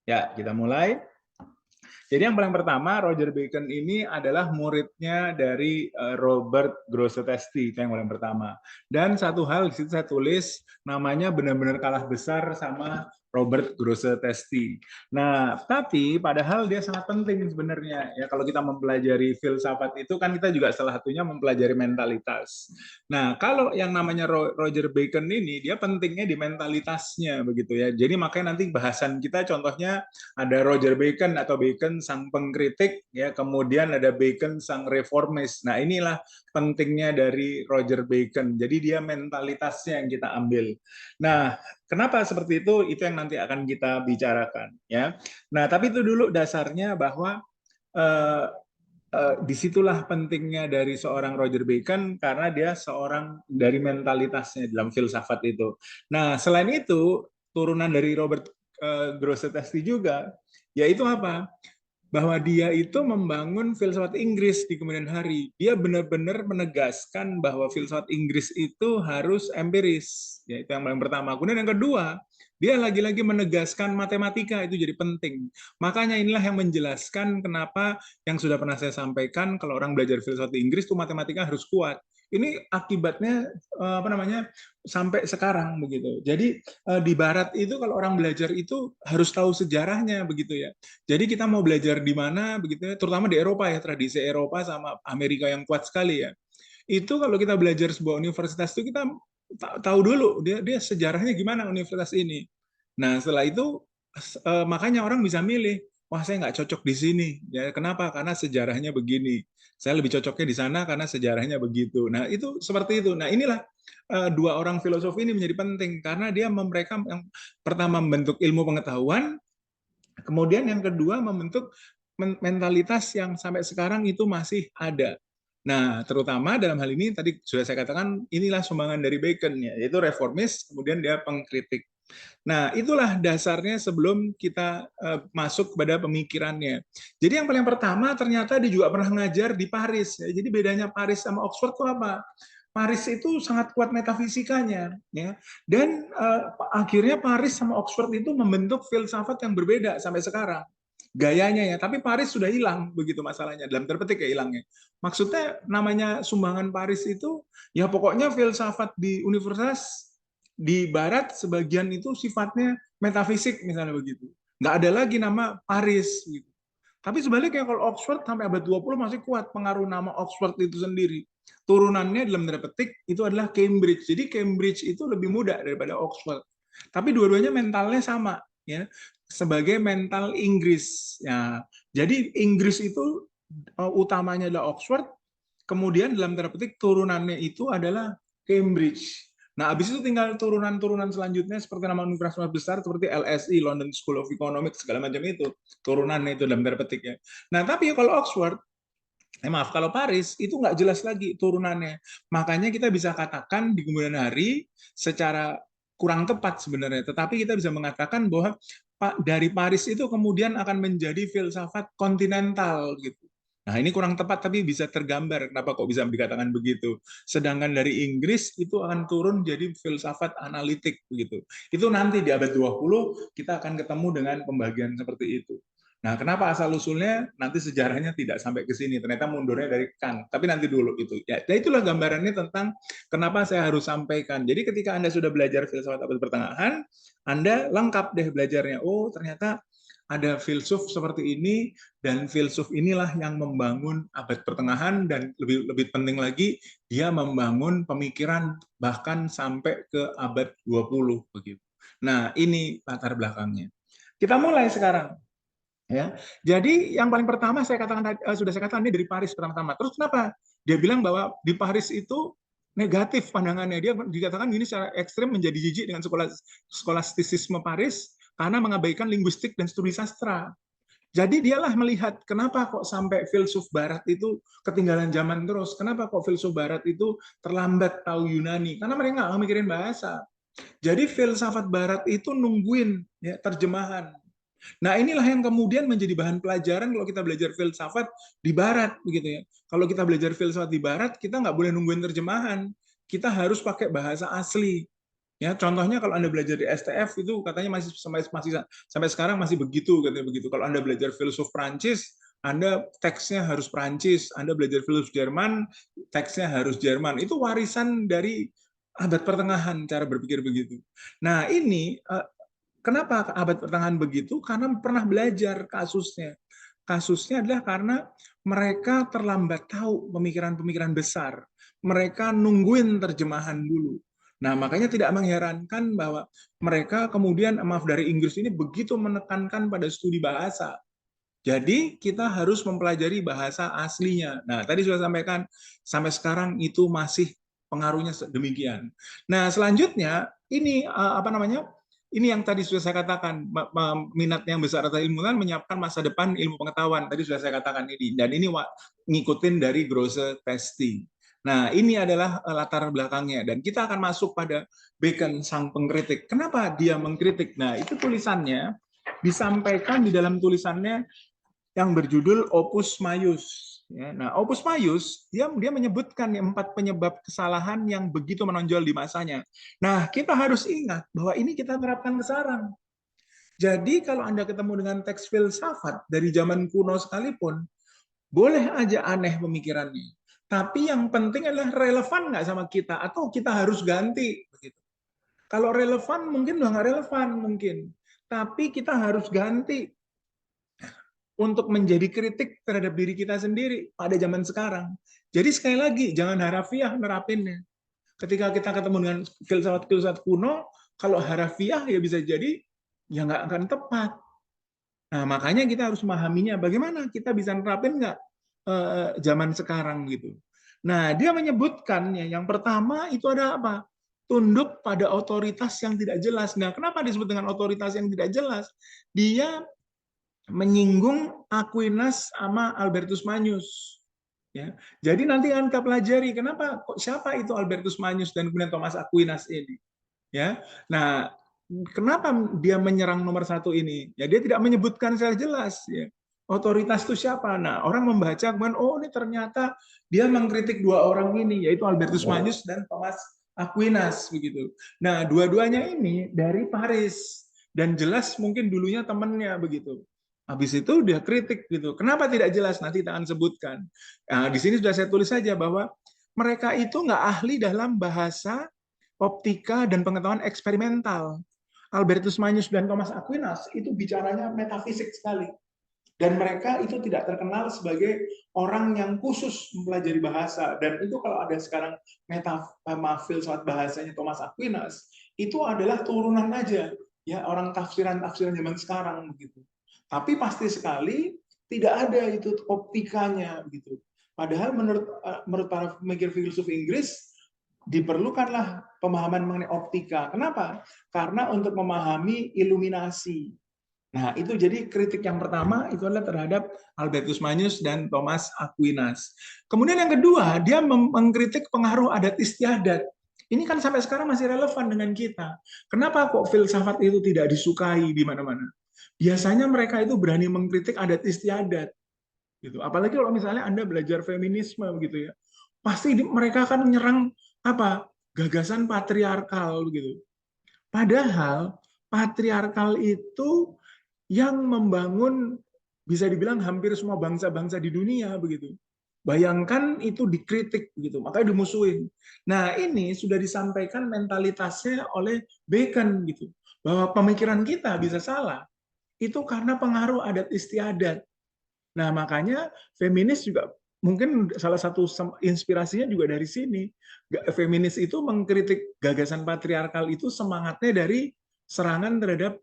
Ya, kita mulai. Jadi yang paling pertama, Roger Bacon ini adalah muridnya dari Robert Grosseteste, itu yang paling pertama. Dan satu hal di situ saya tulis, namanya benar-benar kalah besar sama Robert Grosseteste. Nah, tapi padahal dia sangat penting sebenarnya. Ya, kalau kita mempelajari filsafat itu kan kita juga salah satunya mempelajari mentalitas. Nah, kalau yang namanya Roger Bacon ini, dia pentingnya di mentalitasnya begitu ya. Jadi makanya nanti bahasan kita contohnya ada Roger Bacon atau Bacon sang pengkritik, ya, kemudian ada Bacon sang reformis. Nah, inilah pentingnya dari Roger Bacon. Jadi dia mentalitasnya yang kita ambil. Nah, kenapa seperti itu? Itu yang nanti akan kita bicarakan, ya. Nah, tapi itu dulu dasarnya bahwa eh, disitulah pentingnya dari seorang Roger Bacon karena dia seorang dari mentalitasnya dalam filsafat itu. Nah, selain itu turunan dari Robert Grosseteste juga, yaitu apa? Bahwa dia itu membangun filsafat Inggris di kemudian hari. Dia benar-benar menegaskan bahwa filsafat Inggris itu harus empiris. Ya, itu yang paling pertama. Kemudian yang kedua, dia lagi-lagi menegaskan matematika itu jadi penting. Makanya inilah yang menjelaskan kenapa yang sudah pernah saya sampaikan kalau orang belajar filsafat Inggris itu matematika harus kuat. Ini akibatnya apa namanya sampai sekarang begitu. Jadi di Barat itu kalau orang belajar itu harus tahu sejarahnya begitu ya. Jadi kita mau belajar di mana begitu ya, terutama di Eropa ya, tradisi Eropa sama Amerika yang kuat sekali ya. Itu kalau kita belajar sebuah universitas itu kita tahu dulu dia sejarahnya gimana universitas ini. Nah, setelah itu makanya orang bisa milih, wah saya nggak cocok di sini. Ya, kenapa? Karena sejarahnya begini. Saya lebih cocoknya di sana karena sejarahnya begitu. Nah, itu seperti itu. Nah, inilah dua orang filosof ini menjadi penting karena dia mereka yang pertama membentuk ilmu pengetahuan, kemudian yang kedua membentuk mentalitas yang sampai sekarang itu masih ada. Nah, terutama dalam hal ini tadi sudah saya katakan inilah sumbangan dari Bacon ya, yaitu reformis, kemudian dia pengkritik. Nah, itulah dasarnya sebelum kita masuk kepada pemikirannya. Jadi yang paling pertama ternyata dia juga pernah ngajar di Paris. Ya. Jadi bedanya Paris sama Oxford itu apa? Paris itu sangat kuat metafisikanya, ya. Dan akhirnya Paris sama Oxford itu membentuk filsafat yang berbeda sampai sekarang. Gayanya ya, tapi Paris sudah hilang begitu masalahnya, dalam terpetik ya hilangnya. Maksudnya namanya sumbangan Paris itu ya pokoknya filsafat di universitas di Barat sebagian itu sifatnya metafisik misalnya begitu. Nggak ada lagi nama Paris gitu. Tapi sebaliknya kalau Oxford sampai abad 20 masih kuat pengaruh nama Oxford itu sendiri. Turunannya dalam tanda petik itu adalah Cambridge. Jadi Cambridge itu lebih muda daripada Oxford. Tapi dua-duanya mentalnya sama ya, sebagai mental Inggris. Ya. Jadi Inggris itu utamanya adalah Oxford, kemudian dalam tanda petik turunannya itu adalah Cambridge. Nah, habis itu tinggal turunan-turunan selanjutnya seperti nama universitas besar seperti LSE, London School of Economics, segala macam itu. Turunannya itu dalam tanda petik ya. Nah, tapi kalau Oxford, maaf, kalau Paris itu nggak jelas lagi turunannya. Makanya kita bisa katakan di kemudian hari secara kurang tepat sebenarnya, tetapi kita bisa mengatakan bahwa dari Paris itu kemudian akan menjadi filsafat kontinental gitu. Nah, ini kurang tepat tapi bisa tergambar kenapa kok bisa dikatakan begitu. Sedangkan dari Inggris itu akan turun jadi filsafat analitik begitu. Itu nanti di abad 20 kita akan ketemu dengan pembagian seperti itu. Nah, kenapa asal usulnya nanti sejarahnya tidak sampai ke sini, ternyata mundurnya dari Kant. Tapi nanti dulu itu. Ya, itulah gambarannya tentang kenapa saya harus sampaikan. Jadi ketika Anda sudah belajar filsafat abad pertengahan, Anda lengkap deh belajarnya. Oh, ternyata ada filsuf seperti ini dan filsuf inilah yang membangun abad pertengahan dan lebih penting lagi dia membangun pemikiran bahkan sampai ke abad 20 begitu. Nah, ini latar belakangnya. Kita mulai sekarang. Ya, jadi yang paling pertama saya katakan sudah saya katakan ini dari Paris pertama-tama. Terus kenapa? Dia bilang bahwa di Paris itu negatif pandangannya. Dia dikatakan ini secara ekstrim menjadi jijik dengan skolastisisme Paris karena mengabaikan linguistik dan studi sastra. Jadi dialah melihat kenapa kok sampai filsuf Barat itu ketinggalan zaman terus. Kenapa kok filsuf Barat itu terlambat tahu Yunani? Karena mereka nggak mikirin bahasa. Jadi filsafat Barat itu nungguin ya, terjemahan. Nah, inilah yang kemudian menjadi bahan pelajaran kalau kita belajar filsafat di Barat, begitu ya. Kalau kita belajar filsafat di Barat, kita nggak boleh nungguin terjemahan. Kita harus pakai bahasa asli. Ya, contohnya kalau Anda belajar di STF itu katanya masih sampai sekarang masih begitu, katanya begitu. Kalau Anda belajar filsuf Prancis, Anda teksnya harus Prancis. Anda belajar filsuf Jerman, teksnya harus Jerman. Itu warisan dari abad pertengahan cara berpikir begitu. Nah, ini kenapa abad pertengahan begitu? Karena pernah belajar kasusnya. Kasusnya adalah karena mereka terlambat tahu pemikiran-pemikiran besar. Mereka nungguin terjemahan dulu. Nah, makanya tidak mengherankan bahwa mereka kemudian, maaf, dari Inggris ini begitu menekankan pada studi bahasa. Jadi kita harus mempelajari bahasa aslinya. Nah, tadi sudah sampaikan, sampai sekarang itu masih pengaruhnya demikian. Nah, selanjutnya ini apa namanya? Ini yang tadi sudah saya katakan, minat yang besar atas ilmu pengetahuan menyiapkan masa depan ilmu pengetahuan. Tadi sudah saya katakan ini, dan ini ngikutin dari Grosse Testi. Nah, ini adalah latar belakangnya, dan kita akan masuk pada Bacon, sang pengkritik. Kenapa dia mengkritik? Nah, itu tulisannya disampaikan di dalam tulisannya yang berjudul Opus Maius. Ya, nah, Opus Maius dia menyebutkan 4 penyebab kesalahan yang begitu menonjol di masanya. Nah, kita harus ingat bahwa ini kita terapkan ke sekarang. Jadi kalau Anda ketemu dengan teks filsafat dari zaman kuno sekalipun, boleh aja aneh pemikirannya. Tapi yang penting adalah relevan nggak sama kita, atau kita harus ganti. Begitu. Kalau relevan mungkin udah nggak relevan mungkin. Tapi kita harus ganti untuk menjadi kritik terhadap diri kita sendiri pada zaman sekarang. Jadi sekali lagi, jangan harafiah nerapinnya. Ketika kita ketemu dengan filsafat-filsafat kuno, kalau harafiah ya bisa jadi ya nggak akan tepat. Nah, makanya kita harus memahaminya bagaimana kita bisa nerapin nggak zaman sekarang gitu. Nah, dia menyebutkan yang pertama itu ada apa? Tunduk pada otoritas yang tidak jelas. Nah, kenapa disebut dengan otoritas yang tidak jelas? Dia menyinggung Aquinas sama Albertus Magnus. Ya, jadi nanti akan kita pelajari kenapa siapa itu Albertus Magnus dan kemudian Thomas Aquinas ini. Ya, nah kenapa dia menyerang nomor 1 ini? Ya, dia tidak menyebutkan secara jelas. Ya. Otoritas itu siapa? Nah, orang membaca kemudian, oh ini ternyata dia mengkritik 2 orang ini, yaitu Albertus Magnus dan Thomas Aquinas begitu. Nah, dua-duanya ini dari Paris dan jelas mungkin dulunya temannya begitu. Habis itu dia kritik gitu. Kenapa tidak jelas? Nanti kita akan sebutkan. Nah, di sini sudah saya tulis saja bahwa mereka itu nggak ahli dalam bahasa optika dan pengetahuan eksperimental. Albertus Magnus dan Thomas Aquinas itu bicaranya metafisik sekali. Dan mereka itu tidak terkenal sebagai orang yang khusus mempelajari bahasa. Dan itu kalau ada sekarang filsafat bahasanya Thomas Aquinas, itu adalah turunan aja ya orang tafsiran-tafsiran zaman sekarang begitu. Tapi pasti sekali tidak ada itu optikanya gitu. Padahal menurut para pemikir filsuf Inggris diperlukanlah pemahaman mengenai optika. Kenapa? Karena untuk memahami iluminasi. Nah, itu jadi kritik yang pertama itu adalah terhadap Albertus Magnus dan Thomas Aquinas. Kemudian yang kedua, dia mengkritik pengaruh adat istiadat. Ini kan sampai sekarang masih relevan dengan kita. Kenapa kok filsafat itu tidak disukai di mana-mana? Biasanya mereka itu berani mengkritik adat istiadat. Gitu. Apalagi kalau misalnya Anda belajar feminisme gitu ya. Pasti mereka akan menyerang apa? Gagasan patriarkal gitu. Padahal patriarkal itu yang membangun bisa dibilang hampir semua bangsa-bangsa di dunia begitu. Bayangkan itu dikritik gitu, makanya dimusuhin. Nah, ini sudah disampaikan mentalitasnya oleh Bacon gitu. Bahwa pemikiran kita bisa salah itu karena pengaruh adat istiadat. Nah, makanya feminis juga mungkin salah satu inspirasinya juga dari sini. Feminis itu mengkritik gagasan patriarkal itu semangatnya dari serangan terhadap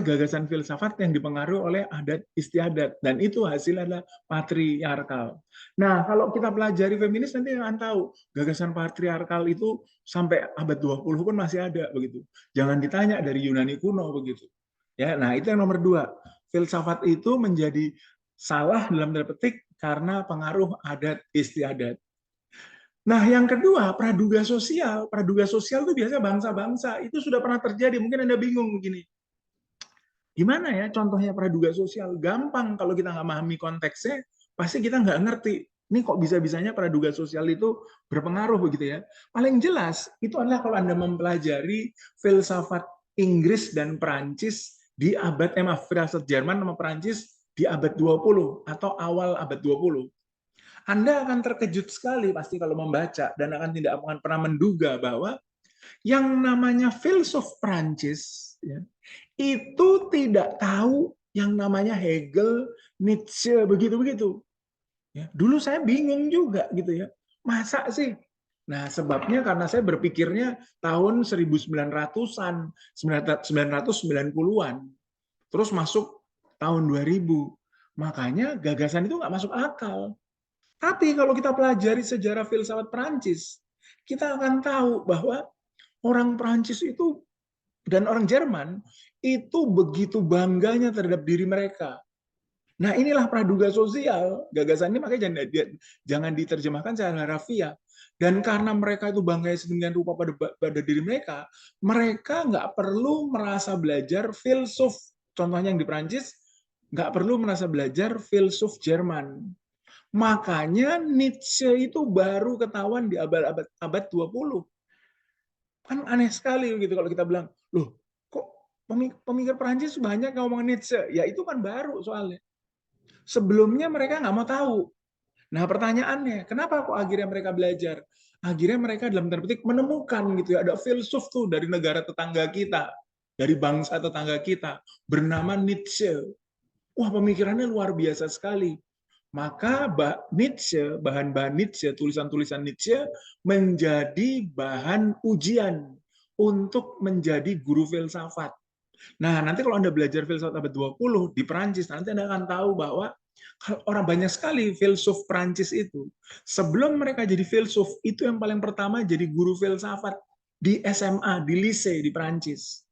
gagasan filsafat yang dipengaruhi oleh adat istiadat, dan itu hasilnya adalah patriarkal. Nah, kalau kita pelajari feminis nanti akan tahu gagasan patriarkal itu sampai abad 20 pun masih ada begitu. Jangan ditanya dari Yunani kuno begitu. Ya, nah itu yang nomor 2. Filsafat itu menjadi salah dalam tanda petik karena pengaruh adat istiadat. Nah, yang kedua, praduga sosial. Praduga sosial itu biasanya bangsa-bangsa. Itu sudah pernah terjadi. Mungkin Anda bingung begini. Gimana ya contohnya praduga sosial? Gampang kalau kita nggak memahami konteksnya, pasti kita nggak ngerti. Ini kok bisa-bisanya praduga sosial itu berpengaruh begitu ya? Paling jelas itu adalah kalau Anda mempelajari filsafat Inggris dan Perancis di abad filsafat Jerman sama Perancis di abad 20 atau awal abad 20. Anda akan terkejut sekali pasti kalau membaca dan tidak akan pernah menduga bahwa yang namanya filsuf Perancis ya, itu tidak tahu yang namanya Hegel, Nietzsche, begitu-begitu. Ya, dulu saya bingung juga gitu ya. Masa sih? Nah, sebabnya karena saya berpikirnya tahun 1900-an, 990-an. Terus masuk tahun 2000. Makanya gagasan itu nggak masuk akal. Tapi kalau kita pelajari sejarah filsafat Perancis, kita akan tahu bahwa orang Perancis itu dan orang Jerman itu begitu bangganya terhadap diri mereka. Nah, inilah praduga sosial. Gagasan ini makanya jangan diterjemahkan secara harafiah. Dan karena mereka itu bangga sedemikian rupa pada diri mereka, mereka nggak perlu merasa belajar filsuf. Contohnya yang di Prancis, nggak perlu merasa belajar filsuf Jerman. Makanya Nietzsche itu baru ketahuan di abad 20. Kan aneh sekali gitu kalau kita bilang, loh kok pemikir Prancis banyak ngomong Nietzsche? Ya itu kan baru soalnya. Sebelumnya mereka nggak mau tahu. Nah pertanyaannya, kenapa kok akhirnya mereka belajar? Akhirnya mereka dalam tanda petik menemukan gitu ya, ada filsuf tuh dari negara tetangga kita, dari bangsa tetangga kita, bernama Nietzsche. Wah pemikirannya luar biasa sekali. Maka Nietzsche, bahan-bahan Nietzsche, tulisan-tulisan Nietzsche menjadi bahan ujian untuk menjadi guru filsafat. Nah, nanti kalau Anda belajar filsafat abad 20 di Perancis, nanti Anda akan tahu bahwa orang banyak sekali filsuf Perancis itu. Sebelum mereka jadi filsuf, itu yang paling pertama jadi guru filsafat di SMA, di lise di Perancis.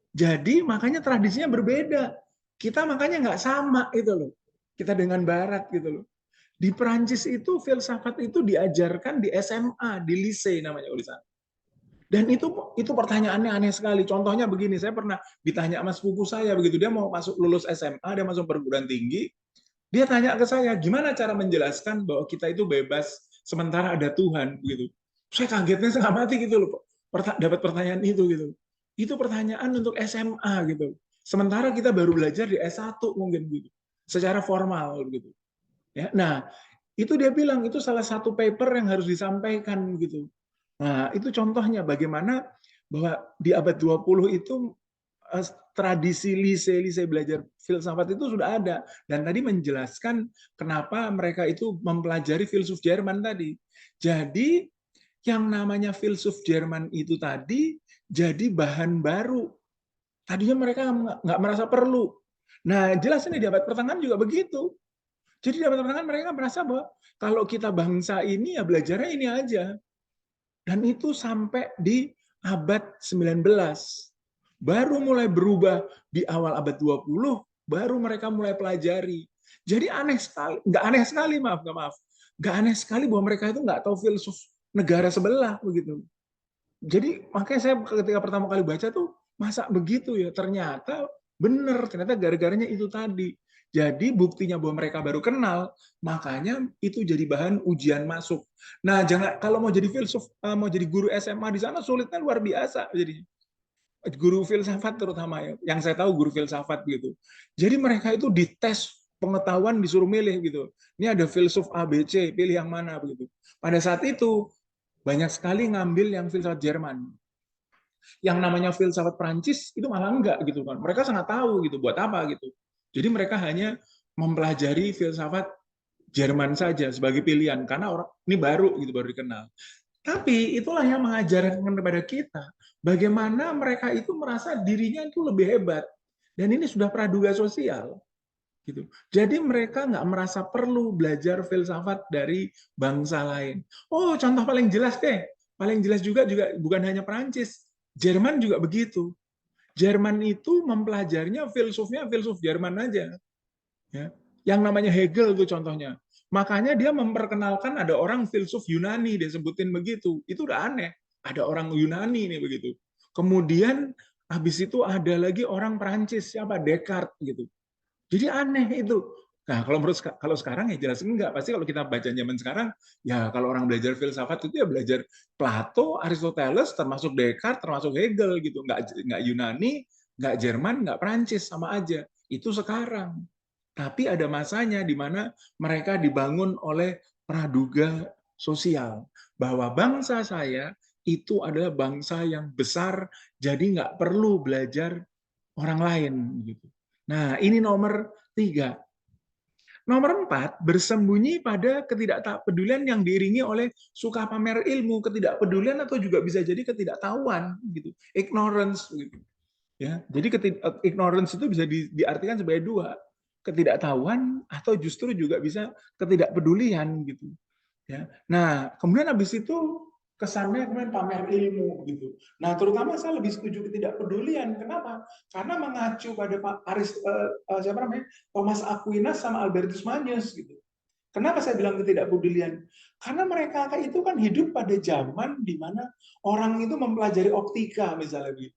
Jadi makanya tradisinya berbeda. Kita makanya nggak sama itu loh. Kita dengan Barat gitu loh. Di Perancis itu filsafat itu diajarkan di SMA, di lise namanya tulisan. Dan itu pertanyaannya aneh sekali. Contohnya begini, saya pernah ditanya sama sepupu saya begitu, dia mau masuk lulus SMA, dia masuk perguruan tinggi, dia tanya ke saya, gimana cara menjelaskan bahwa kita itu bebas sementara ada Tuhan gitu. Saya kagetnya setengah mati gitu loh, dapat pertanyaan itu gitu. Itu pertanyaan untuk SMA gitu. Sementara kita baru belajar di S1 mungkin gitu. Secara formal gitu. Ya, nah, itu dia bilang itu salah satu paper yang harus disampaikan gitu. Nah, itu contohnya bagaimana bahwa di abad 20 itu tradisi lise belajar filsafat itu sudah ada. Dan tadi menjelaskan kenapa mereka itu mempelajari filsuf Jerman tadi. Jadi yang namanya filsuf Jerman itu tadi jadi bahan baru. Tadinya mereka nggak merasa perlu. Nah, jelas ini di abad pertengahan juga begitu. Jadi di abad pertengahan mereka merasa bahwa kalau kita bangsa ini ya belajarnya ini aja. Dan itu sampai di abad 19. Baru mulai berubah di awal abad 20, baru mereka mulai pelajari. Jadi aneh sekali, nggak aneh sekali, maaf. Nggak aneh sekali bahwa mereka itu nggak tahu filsuf negara sebelah begitu. Jadi makanya saya ketika pertama kali baca tuh, masa begitu ya? Ternyata benar, ternyata gara-garanya itu tadi. Jadi buktinya bahwa mereka baru kenal, makanya itu jadi bahan ujian masuk. Nah, jangan kalau mau jadi filsuf, mau jadi guru SMA di sana sulitnya luar biasa. Jadi guru filsafat terutama ya, yang saya tahu guru filsafat gitu. Jadi mereka itu dites pengetahuan disuruh milih gitu. Ini ada filsuf A, B, C, pilih yang mana begitu. Pada saat itu banyak sekali ngambil yang filsafat Jerman. Yang namanya filsafat Prancis itu malah enggak gitu kan. Mereka sangat tahu gitu buat apa gitu. Jadi mereka hanya mempelajari filsafat Jerman saja sebagai pilihan karena orang ini baru gitu baru dikenal. Tapi itulah yang mengajarkan kepada kita bagaimana mereka itu merasa dirinya itu lebih hebat. Dan ini sudah praduga sosial. Gitu. Jadi mereka nggak merasa perlu belajar filsafat dari bangsa lain. Oh, contoh paling jelas deh. Paling jelas juga bukan hanya Perancis. Jerman juga begitu. Jerman itu mempelajarinya filsufnya filsuf Jerman aja. Ya. Yang namanya Hegel itu contohnya. Makanya dia memperkenalkan ada orang filsuf Yunani, dia sebutin begitu. Itu udah aneh. Ada orang Yunani nih begitu. Kemudian habis itu ada lagi orang Prancis, siapa? Descartes gitu. Jadi aneh itu. Nah, kalau sekarang ya jelas enggak. Pasti kalau kita baca zaman sekarang, ya kalau orang belajar filsafat itu ya belajar Plato, Aristoteles, termasuk Descartes, termasuk Hegel gitu. Enggak Yunani, enggak Jerman, enggak Prancis, sama aja. Itu sekarang. Tapi ada masanya di mana mereka dibangun oleh praduga sosial. Bahwa bangsa saya itu adalah bangsa yang besar, jadi nggak perlu belajar orang lain. Gitu. Nah, ini nomor 3. Nomor 4, bersembunyi pada ketidakpedulian yang diiringi oleh suka pamer ilmu, ketidakpedulian atau juga bisa jadi ketidaktahuan, gitu, ignorance, gitu. Ya, jadi ignorance itu bisa diartikan sebagai 2, ketidaktahuan atau justru juga bisa ketidakpedulian, gitu. Ya, nah kemudian habis itu kesannya kemudian pamer ilmu, gitu. Nah terutama saya lebih setuju ketidakpedulian. Kenapa? Karena mengacu pada siapa namanya, Thomas Aquinas sama Albertus Magnus, gitu. Kenapa saya bilang ketidakpedulian? Karena mereka itu kan hidup pada zaman di mana orang itu mempelajari optika misalnya begitu.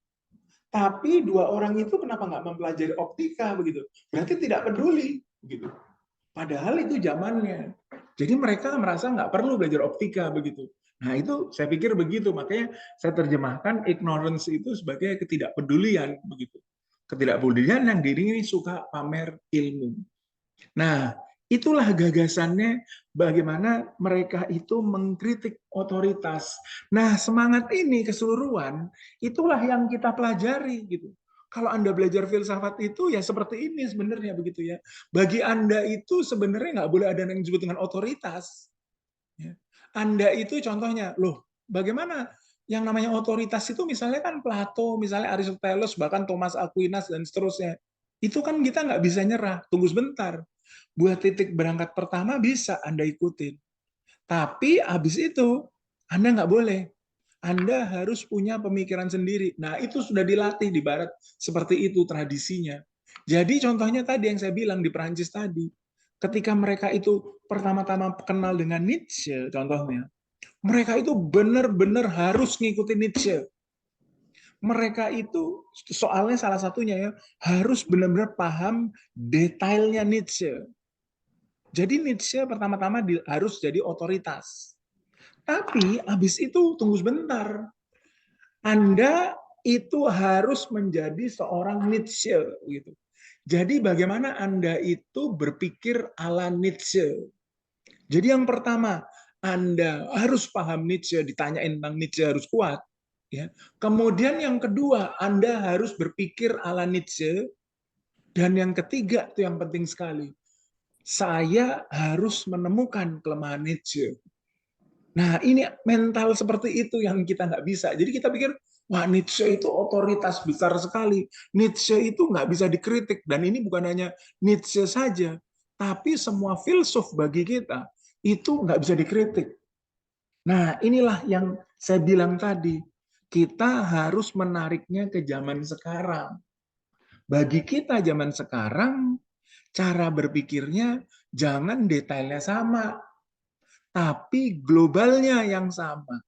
Tapi 2 orang itu kenapa nggak mempelajari optika begitu? Berarti tidak peduli, begitu. Padahal itu zamannya. Jadi mereka merasa nggak perlu belajar optika begitu. Nah itu saya pikir begitu, makanya saya terjemahkan ignorance itu sebagai ketidakpedulian begitu. Ketidakpedulian yang diiringi suka pamer ilmu. Nah, itulah gagasannya bagaimana mereka itu mengkritik otoritas. Nah, semangat ini keseluruhan itulah yang kita pelajari gitu. Kalau Anda belajar filsafat itu ya seperti ini sebenarnya begitu ya. Bagi Anda itu sebenarnya nggak boleh ada yang disebut dengan otoritas. Ya. Anda itu contohnya, loh, bagaimana yang namanya otoritas itu misalnya kan Plato, misalnya Aristoteles, bahkan Thomas Aquinas dan seterusnya. Itu kan kita nggak bisa nyerah. Tunggu sebentar. Buat titik berangkat pertama bisa Anda ikutin. Tapi habis itu Anda nggak boleh. Anda harus punya pemikiran sendiri. Nah, itu sudah dilatih di Barat seperti itu tradisinya. Jadi contohnya tadi yang saya bilang di Perancis tadi, ketika mereka itu pertama-tama kenal dengan Nietzsche, contohnya, mereka itu benar-benar harus ngikutin Nietzsche. Mereka itu soalnya salah satunya ya harus benar-benar paham detailnya Nietzsche. Jadi Nietzsche pertama-tama harus jadi otoritas. Tapi habis itu tunggu sebentar. Anda itu harus menjadi seorang Nietzsche gitu. Jadi bagaimana Anda itu berpikir ala Nietzsche. Jadi yang pertama, Anda harus paham Nietzsche, ditanyain tentang Nietzsche harus kuat. Ya. Kemudian yang kedua, Anda harus berpikir ala Nietzsche. Dan yang ketiga, itu yang penting sekali, saya harus menemukan kelemahan Nietzsche. Nah, ini mental seperti itu yang kita nggak bisa. Jadi kita pikir, wah Nietzsche itu otoritas besar sekali. Nietzsche itu nggak bisa dikritik. Dan ini bukan hanya Nietzsche saja, tapi semua filsuf bagi kita itu nggak bisa dikritik. Nah, inilah yang saya bilang tadi. Kita harus menariknya ke zaman sekarang. Bagi kita zaman sekarang, cara berpikirnya jangan detailnya sama, tapi globalnya yang sama.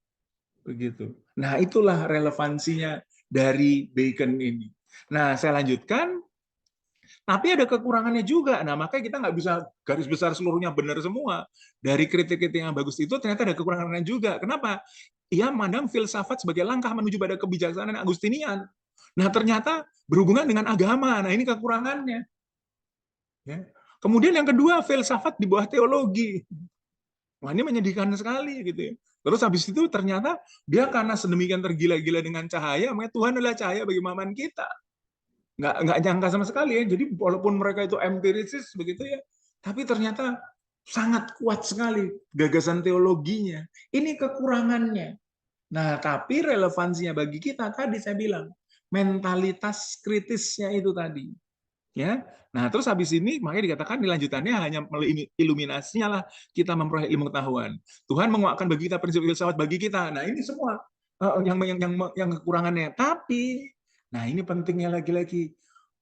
Begitu. Nah, itulah relevansinya dari Bacon ini. Nah, saya lanjutkan. Tapi ada kekurangannya juga. Nah, makanya kita nggak bisa garis besar seluruhnya benar semua. Dari kritik-kritik yang bagus itu ternyata ada kekurangannya juga. Kenapa? Ia memandang filsafat sebagai langkah menuju pada kebijaksanaan Agustinian. Nah, ternyata berhubungan dengan agama. Nah, ini kekurangannya. Ya. Kemudian yang kedua, filsafat di bawah teologi. Wah, ini menyedihkan sekali gitu ya. Terus habis itu ternyata dia karena sedemikian tergila-gila dengan cahaya, makanya Tuhan adalah cahaya bagi maman kita. Nggak nyangka sama sekali ya. Jadi walaupun mereka itu empirisis begitu ya, tapi ternyata sangat kuat sekali gagasan teologinya. Ini kekurangannya. Nah, tapi relevansinya bagi kita tadi saya bilang mentalitas kritisnya itu tadi. Ya. Nah, terus habis ini makanya dikatakan di lanjutannya hanya melalui iluminasinya lah kita memperoleh ilmu pengetahuan. Tuhan menguatkan bagi kita prinsip filsafat bagi kita. Nah, ini semua yang kekurangannya. Tapi nah, ini pentingnya lagi-lagi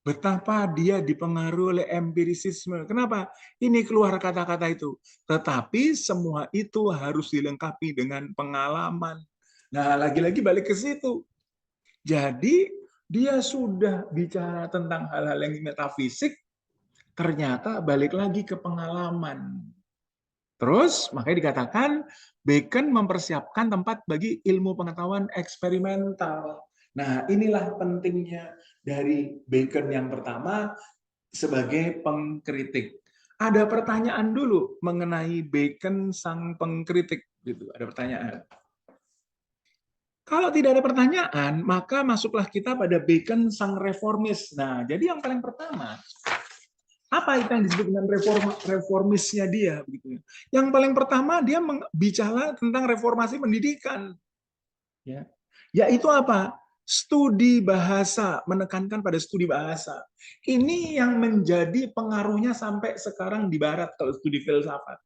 betapa dia dipengaruhi oleh empirisisme. Kenapa? Ini keluar kata-kata itu. Tetapi semua itu harus dilengkapi dengan pengalaman. Nah, lagi-lagi balik ke situ. Jadi dia sudah bicara tentang hal-hal yang metafisik, Ternyata balik lagi ke pengalaman. Terus makanya dikatakan Bacon mempersiapkan tempat bagi ilmu pengetahuan eksperimental. Nah, inilah pentingnya dari Bacon yang pertama sebagai pengkritik. Ada pertanyaan dulu mengenai Bacon sang pengkritik gitu. Ada pertanyaan. Kalau tidak ada pertanyaan, maka masuklah kita pada Bacon sang reformis. Nah, jadi yang paling pertama, apa itu yang disebut dengan reformisnya dia? Begitu. Yang paling pertama dia bicara tentang reformasi pendidikan. Ya. Yaitu apa? Studi bahasa, menekankan pada studi bahasa. Ini yang menjadi pengaruhnya sampai sekarang di Barat kalau studi filsafat.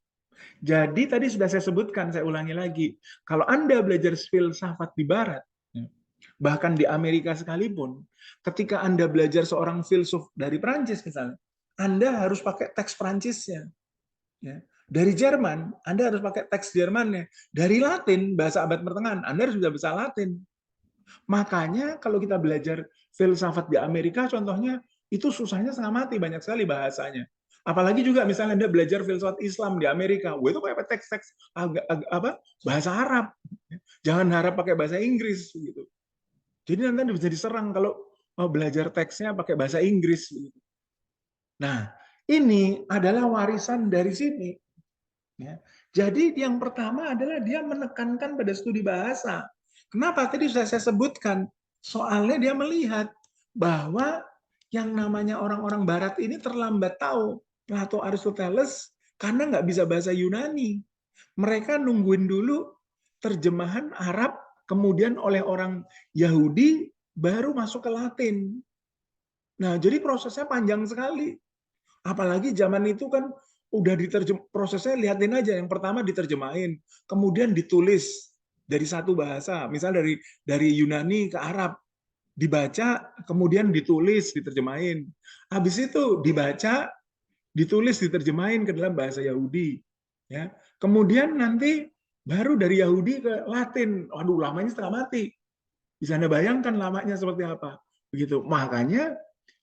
Jadi tadi sudah saya sebutkan, saya ulangi lagi. Kalau Anda belajar filsafat di Barat, bahkan di Amerika sekalipun, ketika Anda belajar seorang filsuf dari Prancis misalnya, Anda harus pakai teks Prancisnya. Ya. Dari Jerman, Anda harus pakai teks Jermannya. Dari Latin, bahasa abad pertengahan, Anda harus sudah bisa Latin. Makanya kalau kita belajar filsafat di Amerika, contohnya, itu susahnya setengah mati, banyak sekali bahasanya. Apalagi juga misalnya Anda belajar filsafat Islam di Amerika, itu pakai teks-teks bahasa Arab. Jangan harap pakai bahasa Inggris gitu. Jadi nanti Anda bisa diserang kalau belajar teksnya pakai bahasa Inggris. Nah, ini adalah warisan dari sini. Ya. Jadi yang pertama adalah dia menekankan pada studi bahasa. Kenapa? Tadi sudah saya sebutkan. Soalnya dia melihat bahwa yang namanya orang-orang Barat ini terlambat tahu Plato, Aristoteles karena nggak bisa bahasa Yunani. Mereka nungguin dulu terjemahan Arab, kemudian oleh orang Yahudi, baru masuk ke Latin. Nah, jadi prosesnya panjang sekali. Apalagi zaman itu kan udah prosesnya lihatin aja. Yang pertama diterjemahin, kemudian ditulis dari satu bahasa, misal dari Yunani ke Arab, dibaca, kemudian ditulis, diterjemahin. Habis itu dibaca, ditulis, diterjemahin ke dalam bahasa Yahudi. Ya, kemudian nanti baru dari Yahudi ke Latin. Waduh, lamanya setengah mati. Bisa Anda bayangkan lamanya seperti apa? Begitu. Makanya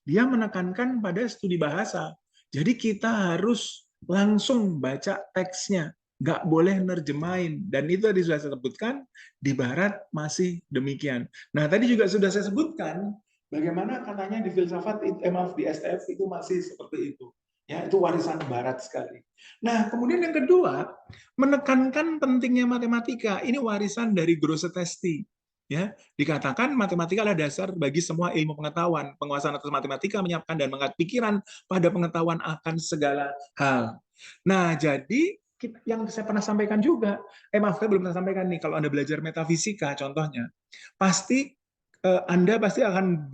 dia menekankan pada studi bahasa. Jadi kita harus langsung baca teksnya, nggak boleh nerjemahin. Dan itu tadi sudah saya sebutkan, di Barat masih demikian. Nah, tadi juga sudah saya sebutkan, bagaimana katanya di filsafat, maaf, di STF itu masih seperti itu. Ya, itu warisan Barat sekali. Nah, kemudian yang kedua, menekankan pentingnya matematika. Ini warisan dari Grosseteste. Ya, dikatakan matematika adalah dasar bagi semua ilmu pengetahuan. Penguasaan atas matematika menyiapkan dan mengangkat pikiran pada pengetahuan akan segala hal. Nah, jadi yang saya pernah sampaikan juga, maaf, saya belum pernah sampaikan nih, kalau Anda belajar metafisika, contohnya, pasti Anda pasti akan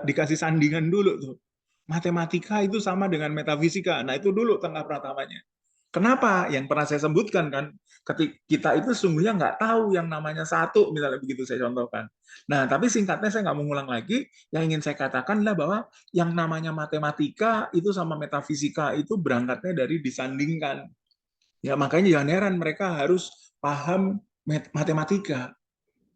dikasih sandingan dulu tuh. Matematika itu sama dengan metafisika. Nah, itu dulu tengah pertamanya. Kenapa? Yang pernah saya sebutkan kan, ketika kita itu sungguhnya nggak tahu yang namanya satu, misalnya begitu saya contohkan. Nah, tapi singkatnya saya nggak mengulang lagi, yang ingin saya katakan adalah bahwa yang namanya matematika itu sama metafisika itu berangkatnya dari disandingkan. Ya, makanya jangan heran mereka harus paham matematika.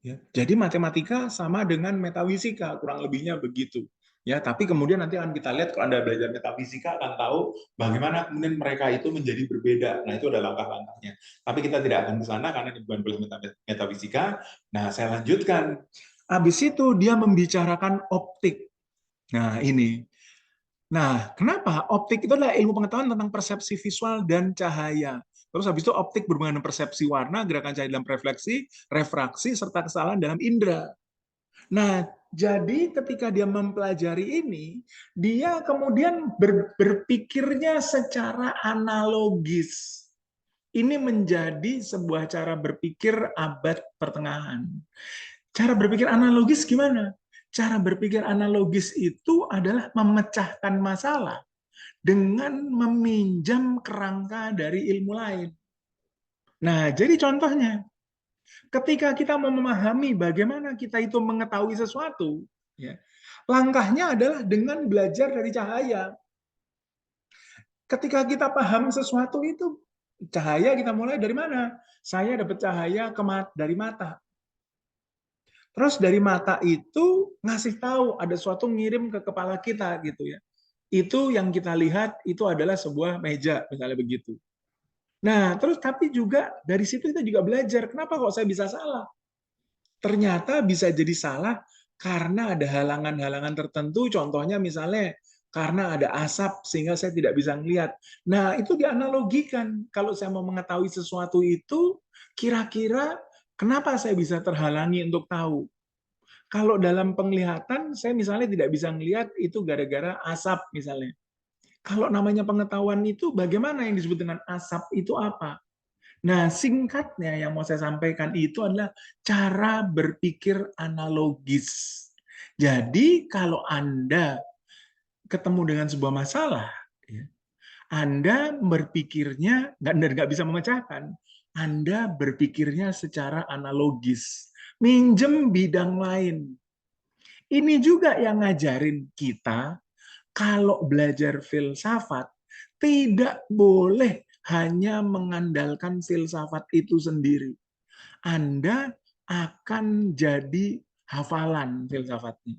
Ya, jadi matematika sama dengan metafisika, kurang lebihnya begitu. Ya, tapi kemudian nanti akan kita lihat kalau Anda belajar metafisika akan tahu bagaimana kemudian mereka itu menjadi berbeda. Nah, itu adalah langkah-langkahnya. Tapi kita tidak akan ke sana karena ini bukan kuliah metafisika. Nah, saya lanjutkan. Habis itu dia membicarakan optik. Nah, ini. Nah, kenapa? Optik itu adalah ilmu pengetahuan tentang persepsi visual dan cahaya. Terus habis itu optik berhubungan dengan persepsi warna, gerakan cahaya dalam refleksi, refraksi, serta kesalahan dalam indera. Nah, jadi ketika dia mempelajari ini, dia kemudian berpikirnya secara analogis. Ini menjadi sebuah cara berpikir abad pertengahan. Cara berpikir analogis gimana? Cara berpikir analogis itu adalah memecahkan masalah dengan meminjam kerangka dari ilmu lain. Nah, jadi contohnya, ketika kita mau memahami bagaimana kita itu mengetahui sesuatu, ya, langkahnya adalah dengan belajar dari cahaya. Ketika kita paham sesuatu itu, cahaya kita mulai dari mana? Saya dapat cahaya dari mata. Terus dari mata itu ngasih tahu ada sesuatu ngirim ke kepala kita gitu ya. Itu yang kita lihat itu adalah sebuah meja, misalnya begitu. Nah, terus tapi juga dari situ kita juga belajar, kenapa kok saya bisa salah? Ternyata bisa jadi salah karena ada halangan-halangan tertentu, contohnya misalnya karena ada asap sehingga saya tidak bisa melihat. Nah, itu dianalogikan. Kalau saya mau mengetahui sesuatu itu, kira-kira kenapa saya bisa terhalangi untuk tahu? Kalau dalam penglihatan, saya misalnya tidak bisa melihat itu gara-gara asap misalnya. Kalau namanya pengetahuan itu, bagaimana yang disebut dengan asap itu apa? Nah, singkatnya yang mau saya sampaikan itu adalah cara berpikir analogis. Jadi, kalau Anda ketemu dengan sebuah masalah, ya, Anda berpikirnya nggak bisa memecahkan. Anda berpikirnya secara analogis, minjem bidang lain. Ini juga yang ngajarin kita kalau belajar filsafat tidak boleh hanya mengandalkan filsafat itu sendiri. Anda akan jadi hafalan filsafatnya.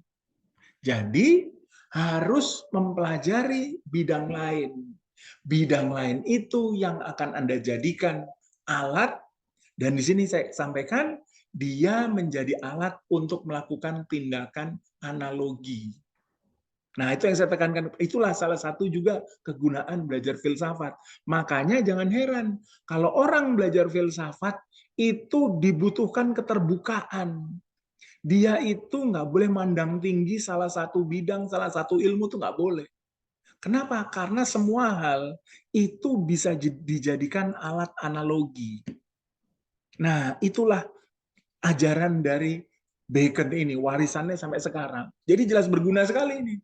Jadi harus mempelajari bidang lain. Bidang lain itu yang akan Anda jadikan alat, dan di sini saya sampaikan dia menjadi alat untuk melakukan tindakan analogi. Nah, itu yang saya tekankan. Itulah salah satu juga kegunaan belajar filsafat. Makanya jangan heran, kalau orang belajar filsafat, itu dibutuhkan keterbukaan. Dia itu nggak boleh mandang tinggi salah satu bidang, salah satu ilmu itu nggak boleh. Kenapa? Karena semua hal itu bisa dijadikan alat analogi. Nah, itulah ajaran dari Bacon ini, warisannya sampai sekarang. Jadi jelas berguna sekali ini.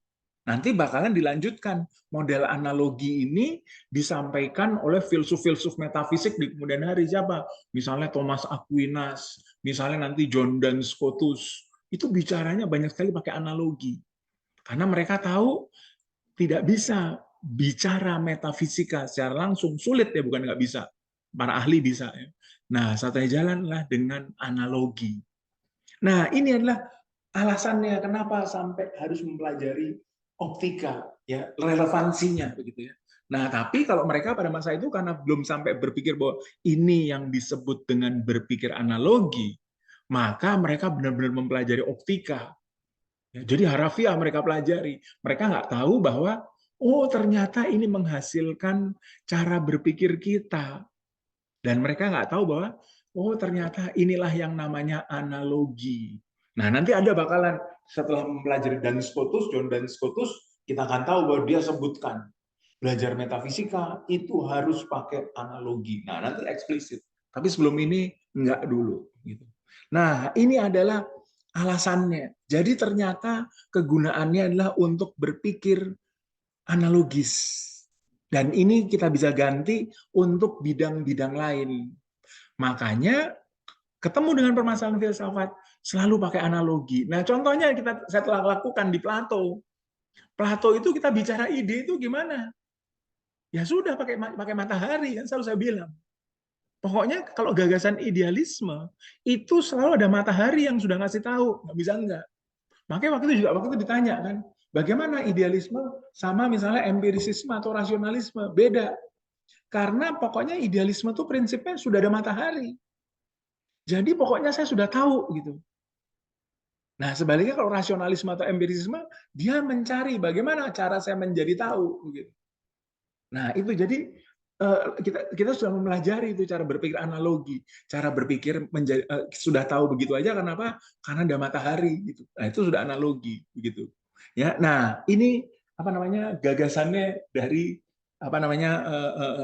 Nanti bakalan dilanjutkan. Model analogi ini disampaikan oleh filsuf-filsuf metafisik di kemudian hari. Siapa? Misalnya Thomas Aquinas, misalnya nanti John Duns Scotus. Itu bicaranya banyak sekali pakai analogi. Karena mereka tahu tidak bisa bicara metafisika secara langsung. Sulit ya, bukan nggak bisa. Para ahli bisa. Ya. Nah, satunya jalanlah dengan analogi. Nah, ini adalah alasannya kenapa sampai harus mempelajari optika, ya relevansinya begitu ya. Nah, tapi kalau mereka pada masa itu karena belum sampai berpikir bahwa ini yang disebut dengan berpikir analogi, maka mereka benar-benar mempelajari optika. Ya, jadi harafiah mereka pelajari. Mereka nggak tahu bahwa oh ternyata ini menghasilkan cara berpikir kita. Dan mereka nggak tahu bahwa oh ternyata inilah yang namanya analogi. Nah, nanti ada bakalan setelah mempelajari Duns Scotus, John Duns Scotus, kita akan tahu bahwa dia sebutkan belajar metafisika itu harus pakai analogi. Nah, nanti eksplisit. Tapi sebelum ini enggak dulu gitu. Nah, ini adalah alasannya. Jadi ternyata kegunaannya adalah untuk berpikir analogis. Dan ini kita bisa ganti untuk bidang-bidang lain. Makanya ketemu dengan permasalahan filsafat selalu pakai analogi. Nah, contohnya saya telah lakukan di Plato. Plato itu kita bicara ide itu gimana? Ya sudah pakai matahari kan selalu saya bilang. Pokoknya kalau gagasan idealisme itu selalu ada matahari yang sudah ngasih tahu, nggak bisa enggak. Makanya waktu itu ditanya kan, bagaimana idealisme sama misalnya empirisisme atau rasionalisme? Beda. Karena pokoknya idealisme itu prinsipnya sudah ada matahari. Jadi pokoknya saya sudah tahu gitu. Nah, sebaliknya kalau rasionalisme atau empirisisme, dia mencari bagaimana cara saya menjadi tahu gitu. Nah, itu jadi kita sudah mempelajari itu cara berpikir analogi, cara berpikir sudah tahu begitu aja karena apa? Karena ada matahari gitu. Nah, itu sudah analogi begitu. Ya. Nah, ini apa namanya? Gagasannya dari apa namanya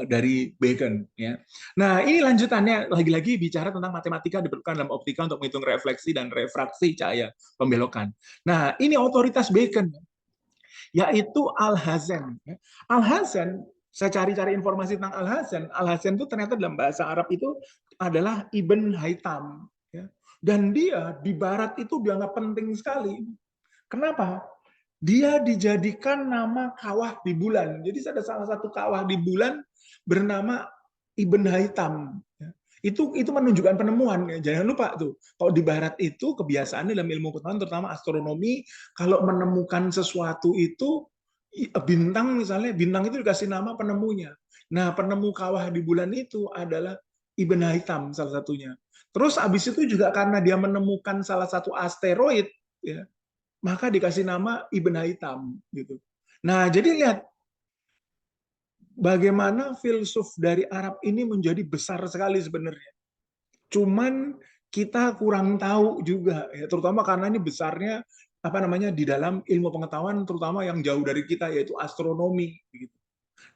dari Bacon ya. Nah, ini lanjutannya lagi-lagi bicara tentang matematika diperlukan dalam optika untuk menghitung refleksi dan refraksi cahaya pembelokan. Nah, ini otoritas Bacon yaitu Alhazen. Alhazen, saya cari-cari informasi tentang Alhazen. Alhazen itu ternyata dalam bahasa Arab itu adalah Ibn Haytham. Dan dia di Barat itu dianggap penting sekali. Kenapa? Dia dijadikan nama kawah di bulan. Jadi ada salah satu kawah di bulan bernama Ibn Haytham. Itu menunjukkan penemuan. Jangan lupa tuh, kalau di Barat itu kebiasaan dalam ilmu pengetahuan, terutama astronomi, kalau menemukan sesuatu itu Bintang misalnya, bintang itu dikasih nama penemunya. Nah, penemu kawah di bulan itu adalah Ibn Haytham salah satunya. Terus habis itu juga karena dia menemukan salah satu asteroid, ya, maka dikasih nama Ibn Haytham gitu. Nah, jadi lihat bagaimana filsuf dari Arab ini menjadi besar sekali sebenarnya. Cuman kita kurang tahu juga, ya, terutama karena ini besarnya apa namanya di dalam ilmu pengetahuan, terutama yang jauh dari kita yaitu astronomi. Gitu.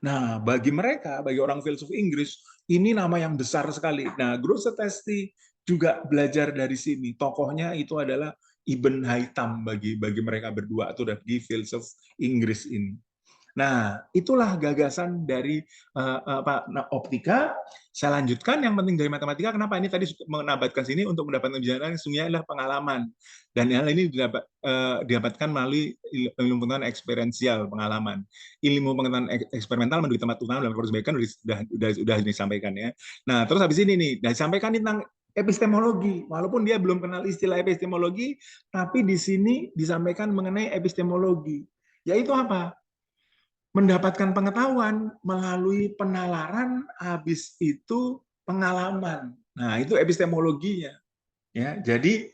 Nah, bagi mereka, bagi orang filsuf Inggris, ini nama yang besar sekali. Nah, Grosseteste juga belajar dari sini. Tokohnya itu adalah Ibn Haytham bagi mereka berdua atau bagi filsuf Inggris ini. Nah, itulah gagasan dari optika. Saya lanjutkan, yang penting dari matematika, kenapa ini tadi menabatkan sini untuk mendapatkan penjelasan sesungguhnya adalah pengalaman. Dan hal ini didapatkan melalui ilmu pengetahuan eksperiensial, pengalaman. Ilmu pengetahuan eksperimental menjadi tempat utama dalam proses kebaikan sudah disampaikan ya. Nah, terus habis ini nih, disampaikan tentang epistemologi. Walaupun dia belum kenal istilah epistemologi, tapi di sini disampaikan mengenai epistemologi. Yaitu apa? Mendapatkan pengetahuan melalui penalaran, habis itu pengalaman. Nah, itu epistemologinya. Ya, jadi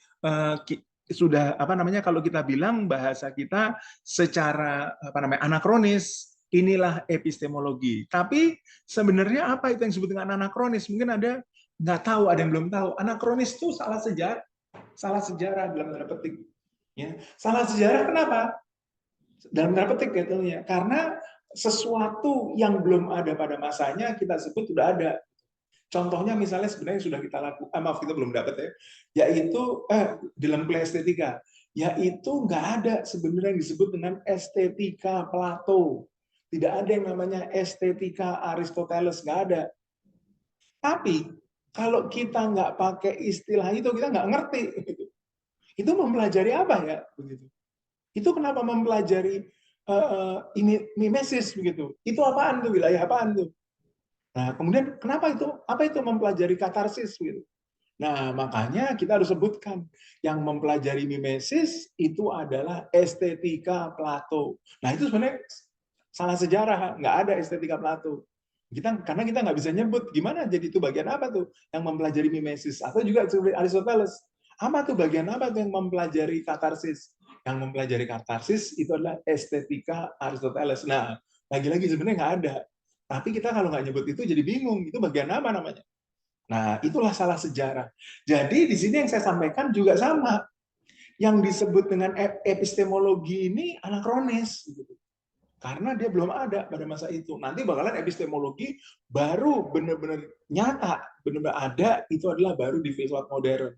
sudah apa namanya kalau kita bilang bahasa kita secara apa namanya anakronis, inilah epistemologi. Tapi sebenarnya apa itu yang disebut dengan anakronis? Mungkin ada nggak tahu, ada yang belum tahu. Anakronis itu salah sejarah dalam tanda petik. Ya, salah sejarah kenapa? Dalam tanda petik ya, karena sesuatu yang belum ada pada masanya kita sebut sudah ada. Contohnya misalnya sebenarnya sudah kita lakukan, maaf kita belum dapat ya, yaitu dalam kuliah estetika, yaitu nggak ada sebenarnya yang disebut dengan estetika Plato. Tidak ada yang namanya estetika Aristoteles, nggak ada. Tapi kalau kita nggak pakai istilah itu, kita nggak ngerti. Itu mempelajari apa ya? Begitu. Itu kenapa mempelajari mimesis begitu? Itu apaan tuh, wilayah apaan tuh? Nah, kemudian kenapa itu? Apa itu mempelajari katarsis gitu? Nah, makanya kita harus sebutkan yang mempelajari mimesis itu adalah estetika Plato. Nah, itu sebenarnya salah sejarah, nggak ada estetika Plato. Karena kita nggak bisa nyebut gimana jadi itu bagian apa tuh yang mempelajari mimesis atau juga seperti Aristoteles. Apa tuh bagian apa tuh yang mempelajari katarsis? Yang mempelajari katarsis itu adalah estetika Aristoteles. Nah, lagi-lagi sebenarnya nggak ada. Tapi kita kalau nggak nyebut itu jadi bingung. Itu bagian apa namanya? Nah, itulah salah sejarah. Jadi di sini yang saya sampaikan juga sama. Yang disebut dengan epistemologi ini anakronis. Karena dia belum ada pada masa itu. Nanti bakalan epistemologi baru benar-benar nyata, benar-benar ada, itu adalah baru di filsafat modern.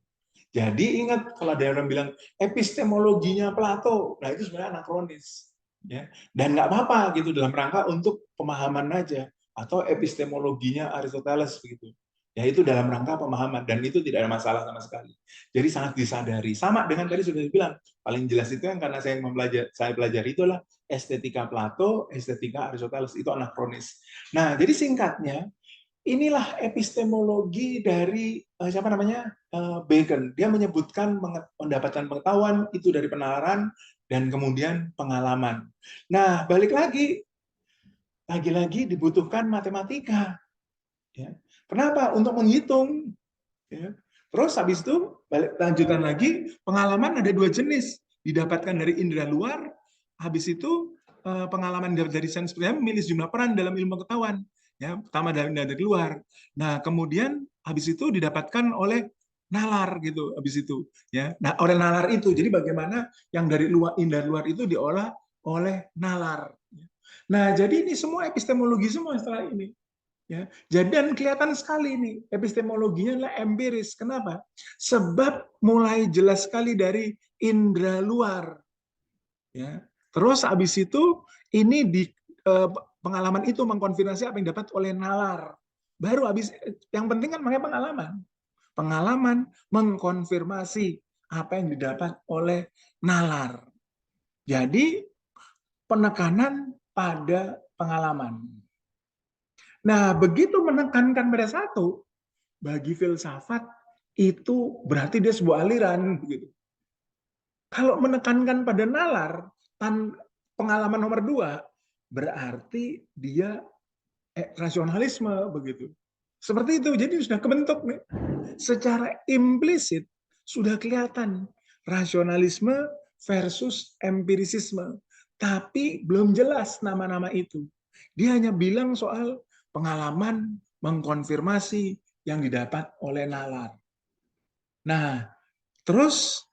Jadi ingat, kalau ada orang bilang epistemologinya Plato, nah itu sebenarnya anakronis. Ya. Dan nggak apa-apa gitu dalam rangka untuk pemahaman aja, atau epistemologinya Aristoteles begitu. Ya itu dalam rangka pemahaman dan itu tidak ada masalah sama sekali. Jadi sangat disadari. Sama dengan tadi sudah dibilang, paling jelas itu yang karena saya pelajari itulah estetika Plato, estetika Aristoteles itu anakronis. Nah, jadi singkatnya inilah epistemologi dari siapa namanya Bacon. Dia menyebutkan mendapatkan pengetahuan itu dari penalaran dan kemudian pengalaman. Nah, balik lagi dibutuhkan matematika. Ya. Kenapa? Untuk menghitung. Ya. Terus habis itu lanjutan lagi, pengalaman ada dua jenis, didapatkan dari indera luar, habis itu pengalaman dari sense memilih jumlah peran dalam ilmu pengetahuan, ya pertama dari luar. Nah kemudian habis itu didapatkan oleh nalar gitu, habis itu ya. Nah oleh nalar itu, jadi bagaimana yang dari luar indera luar itu diolah oleh nalar. Nah jadi ini semua epistemologi semua setelah ini. Ya, dan kelihatan sekali nih epistemologinya adalah empiris. Kenapa? Sebab mulai jelas sekali dari indera luar. Ya, terus habis itu ini di pengalaman itu mengkonfirmasi apa yang dapat oleh nalar. Baru habis yang penting kan makanya pengalaman. Pengalaman mengkonfirmasi apa yang didapat oleh nalar. Jadi penekanan pada pengalaman. Nah, begitu menekankan pada satu, bagi filsafat itu berarti dia sebuah aliran. Begitu. Kalau menekankan pada nalar, pengalaman nomor 2, berarti dia rasionalisme begitu. Seperti itu. Jadi sudah kebentuk nih. Secara implisit sudah kelihatan rasionalisme versus empirisisme. Tapi belum jelas nama-nama itu. Dia hanya bilang soal pengalaman mengkonfirmasi yang didapat oleh nalar. Nah, terus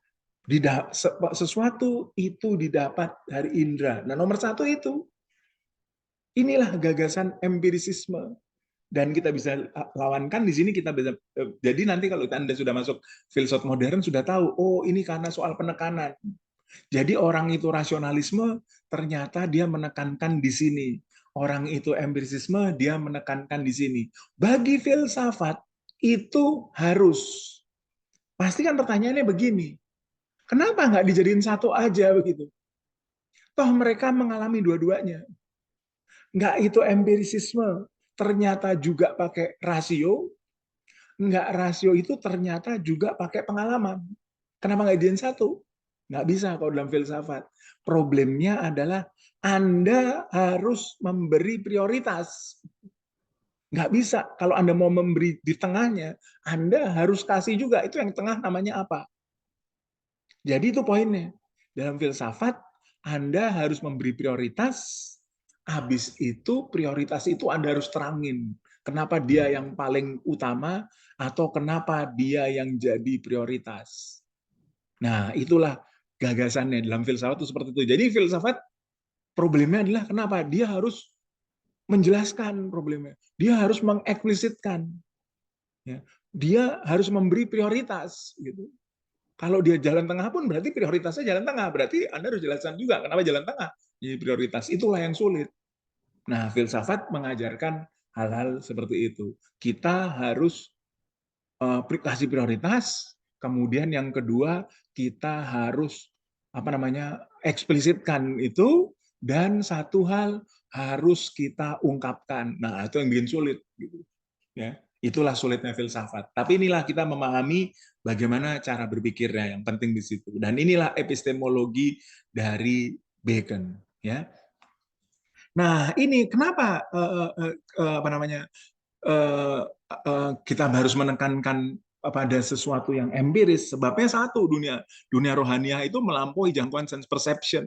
sesuatu itu didapat dari indera. Nah, nomor satu itu. Inilah gagasan empirisisme. Dan kita bisa lawankan di sini, kita bisa, jadi nanti kalau Anda sudah masuk filsafat modern sudah tahu, oh ini karena soal penekanan. Jadi orang itu rasionalisme ternyata dia menekankan di sini. Orang itu empirisisme dia menekankan di sini. Bagi filsafat itu harus. Pasti kan pertanyaannya begini. Kenapa nggak dijadiin satu aja begitu? Toh mereka mengalami dua-duanya. Nggak itu empirisisme, ternyata juga pakai rasio, nggak rasio itu ternyata juga pakai pengalaman. Kenapa nggak dijadiin satu? Nggak bisa kalau dalam filsafat. Problemnya adalah Anda harus memberi prioritas. Nggak bisa. Kalau Anda mau memberi di tengahnya, Anda harus kasih juga. Itu yang tengah namanya apa? Jadi itu poinnya. Dalam filsafat, Anda harus memberi prioritas. Habis itu prioritas itu Anda harus terangin. Kenapa dia yang paling utama atau kenapa dia yang jadi prioritas. Nah, itulah gagasannya dalam filsafat itu seperti itu. Jadi filsafat problemnya adalah kenapa dia harus menjelaskan problemnya. Dia harus mengeksplisitkan. Ya. Dia harus memberi prioritas gitu. Kalau dia jalan tengah pun berarti prioritasnya jalan tengah. Berarti Anda harus jelaskan juga kenapa jalan tengah. Jadi prioritas itulah yang sulit. Nah, filsafat mengajarkan hal-hal seperti itu. Kita harus kasih prioritas, kemudian yang kedua kita harus eksplisitkan itu, dan satu hal harus kita ungkapkan. Nah, itu yang bikin sulit gitu. Ya, itulah sulitnya filsafat. Tapi inilah kita memahami bagaimana cara berpikirnya yang penting di situ. Dan inilah epistemologi dari Bacon, ya. Nah, ini kenapa kita harus menekankan pada sesuatu yang empiris? Sebabnya satu, dunia rohaniah itu melampaui jangkauan sense perception.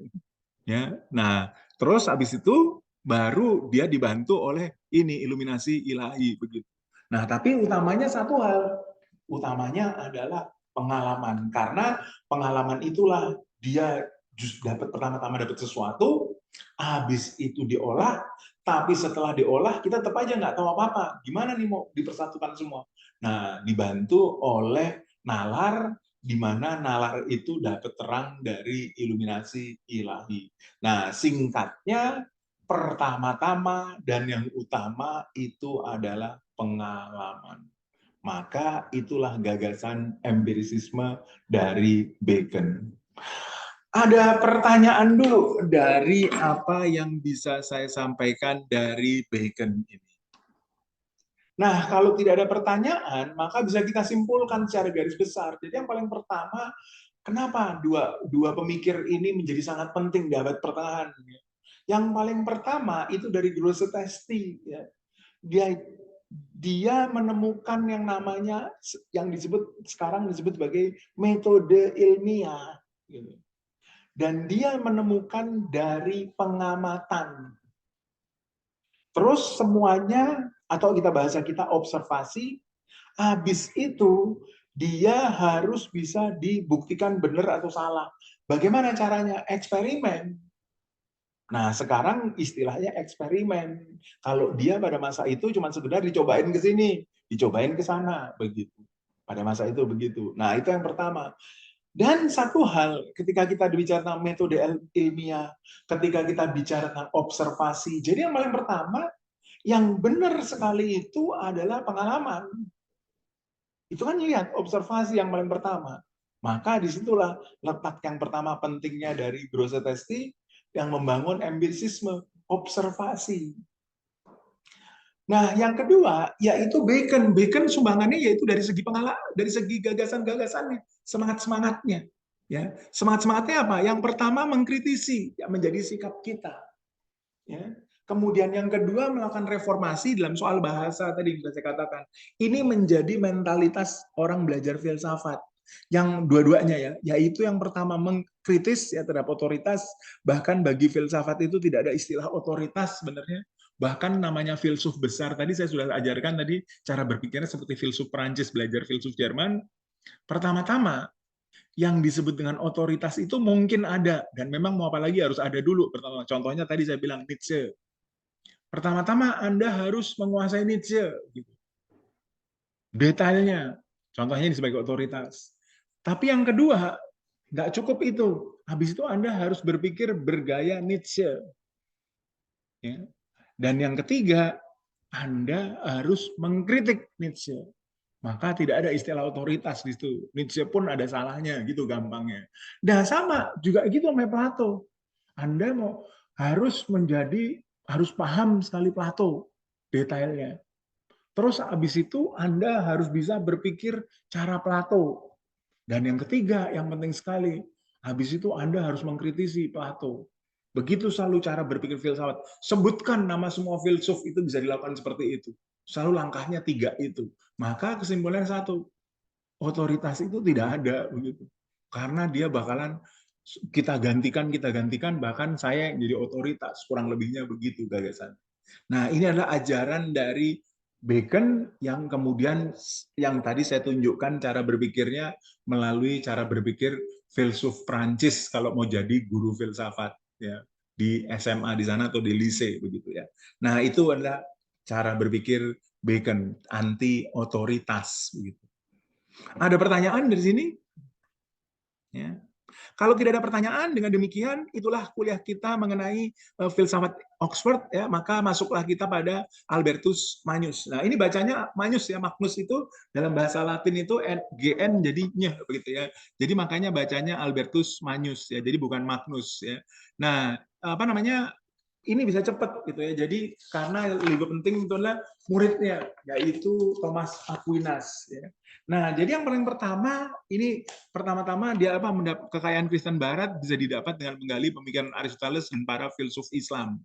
Ya, nah terus habis itu baru dia dibantu oleh ini iluminasi ilahi begitu. Nah, tapi utamanya satu hal, utamanya adalah pengalaman, karena pengalaman itulah dia dapat pertama-tama dapat sesuatu, habis itu diolah, tapi setelah diolah kita tetap aja nggak tahu apa-apa. Gimana nih mau dipersatukan semua? Nah, dibantu oleh nalar, di mana nalar itu dapat terang dari iluminasi ilahi. Nah, singkatnya, pertama-tama dan yang utama itu adalah pengalaman. Maka itulah gagasan empirisisme dari Bacon. Ada pertanyaan dulu dari apa yang bisa saya sampaikan dari Bacon ini. Nah, kalau tidak ada pertanyaan, maka bisa kita simpulkan secara garis besar. Jadi yang paling pertama, kenapa dua pemikir ini menjadi sangat penting di abad pertengahan? Yang paling pertama itu dari Grosseteste. Dia menemukan yang namanya, yang sekarang disebut sebagai metode ilmiah. Dan dia menemukan dari pengamatan. Terus semuanya, atau bahasa kita observasi, habis itu dia harus bisa dibuktikan benar atau salah. Bagaimana caranya? Eksperimen. Nah, sekarang istilahnya eksperimen. Kalau dia pada masa itu cuma sekedar dicobain ke sini, dicobain ke sana, begitu. Pada masa itu begitu. Nah, itu yang pertama. Dan satu hal, ketika kita bicara tentang metode ilmiah, ketika kita bicara tentang observasi, jadi yang paling pertama, yang benar sekali itu adalah pengalaman. Itu kan lihat, observasi yang paling pertama. Maka disitulah letak yang pertama pentingnya dari Grosseteste yang membangun empirisisme, observasi. Nah, yang kedua yaitu Bacon. Bacon sumbangannya yaitu dari segi dari segi gagasan-gagasannya, semangat-semangatnya. Ya, semangat-semangatnya apa? Yang pertama mengkritisi, ya, menjadi sikap kita. Ya. Kemudian yang kedua melakukan reformasi dalam soal bahasa tadi sudah saya katakan. Ini menjadi mentalitas orang belajar filsafat. Yang dua-duanya ya, yaitu yang pertama mengkritis ya terhadap otoritas, bahkan bagi filsafat itu tidak ada istilah otoritas sebenarnya. Bahkan namanya filsuf besar tadi saya sudah ajarkan tadi cara berpikirnya seperti filsuf Prancis belajar filsuf Jerman. Pertama-tama yang disebut dengan otoritas itu mungkin ada dan memang mau apa lagi harus ada dulu. Pertama, contohnya tadi saya bilang Nietzsche. Pertama-tama Anda harus menguasai Nietzsche, gitu. Detailnya. Contohnya ini sebagai otoritas. Tapi yang kedua, nggak cukup itu. Habis itu Anda harus berpikir bergaya Nietzsche. Ya. Dan yang ketiga, Anda harus mengkritik Nietzsche. Maka tidak ada istilah otoritas di situ. Nietzsche pun ada salahnya, gitu gampangnya. Dan sama juga gitu sama Plato. Anda mau harus paham sekali Plato detailnya. Terus habis itu Anda harus bisa berpikir cara Plato. Dan yang ketiga, yang penting sekali, habis itu Anda harus mengkritisi Plato. Begitu selalu cara berpikir filsafat. Sebutkan nama semua filsuf itu bisa dilakukan seperti itu. Selalu langkahnya tiga itu. Maka kesimpulannya satu, otoritas itu tidak ada begitu. Karena dia bakalan kita gantikan, bahkan saya yang jadi otoritas, kurang lebihnya begitu gagasan. Nah, ini adalah ajaran dari Bacon yang kemudian yang tadi saya tunjukkan cara berpikirnya melalui cara berpikir filsuf Prancis kalau mau jadi guru filsafat ya di SMA di sana atau di lise begitu ya. Nah, itu adalah cara berpikir Bacon anti otoritas begitu. Ada pertanyaan dari sini? Ya. Kalau tidak ada pertanyaan, dengan demikian itulah kuliah kita mengenai filsafat Oxford ya, maka masuklah kita pada Albertus Magnus. Nah, ini bacanya Magnus ya, Magnus itu dalam bahasa Latin itu GN jadinya begitu ya. Jadi makanya bacanya Albertus Magnus ya, jadi bukan Magnus ya. Nah, apa namanya? Ini bisa cepat gitu ya. Jadi karena lebih penting itu adalah muridnya yaitu Thomas Aquinas ya. Nah, jadi yang paling pertama ini pertama-tama dia apa kekayaan Kristen Barat bisa didapat dengan menggali pemikiran Aristoteles dan para filsuf Islam.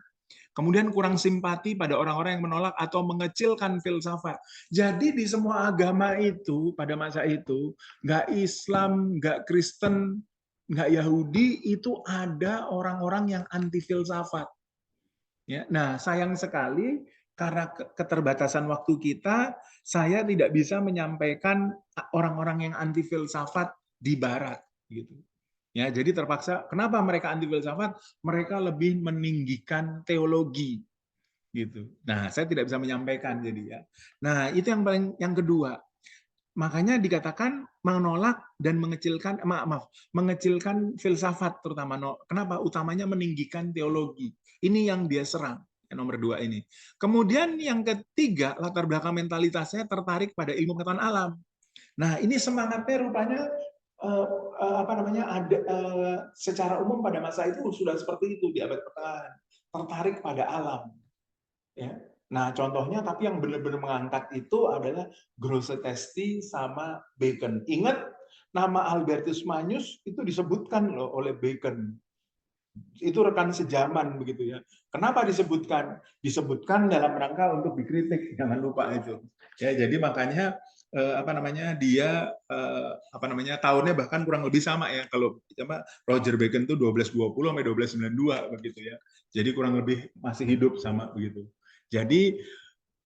Kemudian kurang simpati pada orang-orang yang menolak atau mengecilkan filsafat. Jadi di semua agama itu pada masa itu nggak Islam, nggak Kristen, nggak Yahudi itu ada orang-orang yang anti filsafat. Ya, nah sayang sekali karena keterbatasan waktu kita, saya tidak bisa menyampaikan orang-orang yang anti filsafat di Barat, gitu. Ya, jadi terpaksa. Kenapa mereka anti filsafat? Mereka lebih meninggikan teologi, gitu. Nah, saya tidak bisa menyampaikan jadi ya. Nah, itu yang kedua. Makanya dikatakan menolak dan mengecilkan, mengecilkan filsafat terutama. Kenapa? Utamanya meninggikan teologi. Ini yang dia serang. Yang nomor dua ini. Kemudian yang ketiga, latar belakang mentalitasnya tertarik pada ilmu pengetahuan alam. Nah, ini semangatnya rupanya apa namanya ada secara umum pada masa itu sudah seperti itu di abad pertengahan. Tertarik pada alam. Ya. Nah, contohnya tapi yang benar-benar mengangkat itu adalah Grosseteste sama Bacon. Ingat nama Albertus Magnus itu disebutkan loh oleh Bacon. Itu rekan sejaman begitu ya. Kenapa disebutkan? Disebutkan dalam rangka untuk dikritik, jangan lupa itu. Ya, jadi makanya apa namanya dia apa namanya tahunnya bahkan kurang lebih sama ya. Kalau Roger Bacon itu 1220 sampai 1292 begitu ya. Jadi kurang lebih masih hidup sama begitu. Jadi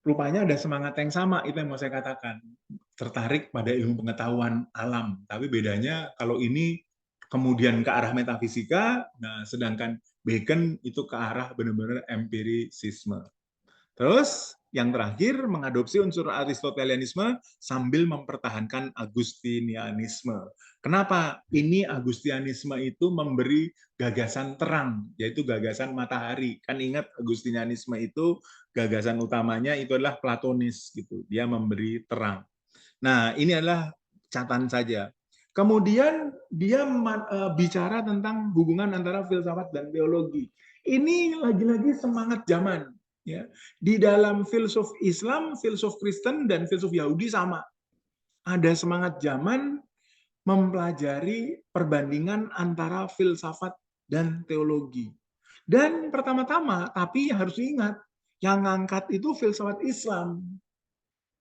rupanya ada semangat yang sama, itu yang mau saya katakan. Tertarik pada ilmu pengetahuan alam. Tapi bedanya kalau ini kemudian ke arah metafisika, nah sedangkan Bacon itu ke arah benar-benar empirisisme. Terus yang terakhir mengadopsi unsur Aristotelianisme sambil mempertahankan Agustinianisme. Kenapa? Ini Agustinianisme itu memberi gagasan terang, yaitu gagasan matahari. Kan ingat Agustinianisme itu gagasan utamanya itu adalah Platonis gitu. Dia memberi terang. Nah, ini adalah catatan saja. Kemudian dia bicara tentang hubungan antara filsafat dan teologi. Ini lagi-lagi semangat zaman. Ya. Di dalam filsuf Islam, filsuf Kristen, dan filsuf Yahudi sama. Ada semangat zaman mempelajari perbandingan antara filsafat dan teologi. Dan pertama-tama, tapi harus diingat, yang ngangkat itu filsafat Islam.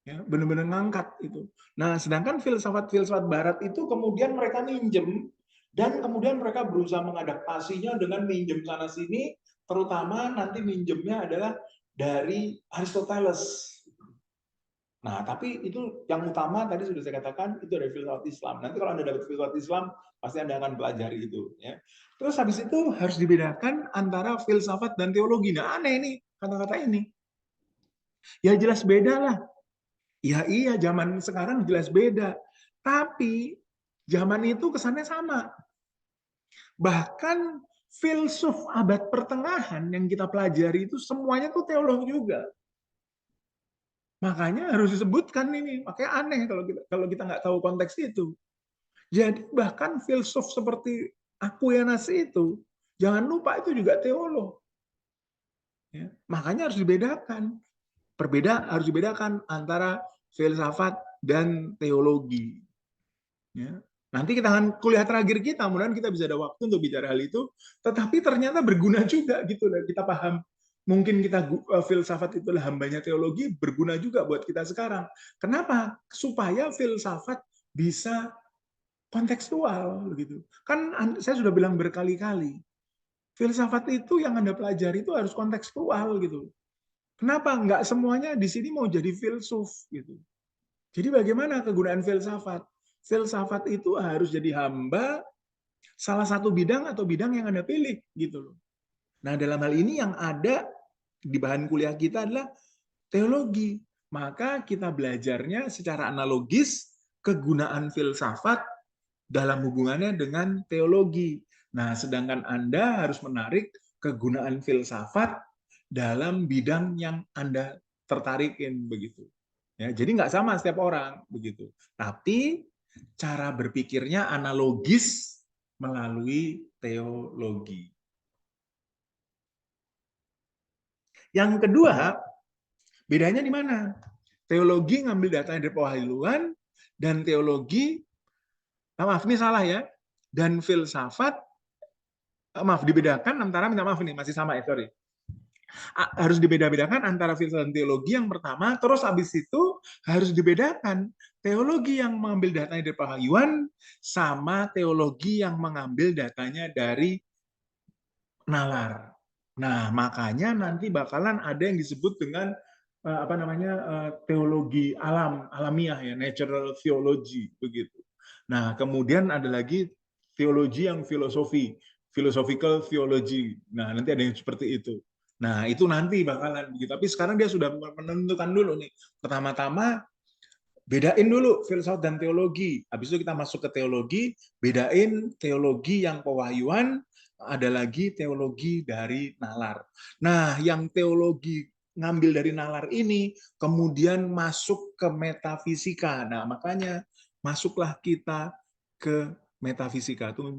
Ya, benar-benar ngangkat itu. Nah, sedangkan filsafat-filsafat Barat itu kemudian mereka minjem, dan kemudian mereka berusaha mengadaptasinya dengan minjem sana sini, terutama nanti minjemnya adalah dari Aristoteles. Nah, tapi itu yang utama tadi sudah saya katakan itu dari filsafat Islam. Nanti kalau Anda dapat filsafat Islam, pasti Anda akan pelajari itu. Ya. Terus habis itu harus dibedakan antara filsafat dan teologi. Nah, aneh nih kata-kata ini. Ya jelas beda lah. Ya iya, zaman sekarang jelas beda. Tapi zaman itu kesannya sama. Bahkan filsuf abad pertengahan yang kita pelajari itu semuanya tuh teolog juga. Makanya harus disebutkan ini. Makanya aneh kalau kita nggak tahu konteks itu. Jadi bahkan filsuf seperti Aquinas itu, jangan lupa itu juga teolog. Ya, makanya harus dibedakan. Harus dibedakan antara filsafat dan teologi. Ya. Nanti kita akan kuliah terakhir kita, mudah-mudahan kita bisa ada waktu untuk bicara hal itu. Tetapi ternyata berguna juga gitu, kita paham. Mungkin kita filsafat itu adalah hambanya teologi, berguna juga buat kita sekarang. Kenapa? Supaya filsafat bisa kontekstual gitu. Kan saya sudah bilang berkali-kali, filsafat itu yang Anda pelajari itu harus kontekstual gitu. Kenapa? Nggak semuanya di sini mau jadi filsuf gitu. Jadi bagaimana kegunaan filsafat? Filsafat itu harus jadi hamba salah satu bidang atau bidang yang Anda pilih gitu loh. Nah, dalam hal ini yang ada di bahan kuliah kita adalah teologi. Maka kita belajarnya secara analogis kegunaan filsafat dalam hubungannya dengan teologi. Nah, sedangkan Anda harus menarik kegunaan filsafat dalam bidang yang Anda tertarikin begitu. Ya, jadi nggak sama setiap orang begitu. Tapi cara berpikirnya analogis melalui teologi. Yang kedua, bedanya di mana? Teologi ngambil data dari pewahyuan dan teologi, maaf ini salah ya, dan filsafat, maaf dibedakan antara, minta maaf ini masih sama ya, sorry. Harus dibeda-bedakan antara filsafat dan teologi yang pertama, terus habis itu harus dibedakan teologi yang mengambil datanya dari pewahyuan sama teologi yang mengambil datanya dari nalar. Nah, makanya nanti bakalan ada yang disebut dengan apa namanya teologi alamiah ya, natural theology begitu. Nah, kemudian ada lagi teologi yang filosofi, philosophical theology. Nah, nanti ada yang seperti itu. Nah, itu nanti bakalan begitu. Tapi sekarang dia sudah menentukan dulu nih. Pertama-tama bedain dulu filsafat dan teologi. Habis itu kita masuk ke teologi, bedain teologi yang pewahyuan, ada lagi teologi dari nalar. Nah, yang teologi ngambil dari nalar ini kemudian masuk ke metafisika. Nah, makanya masuklah kita ke metafisika. Tuh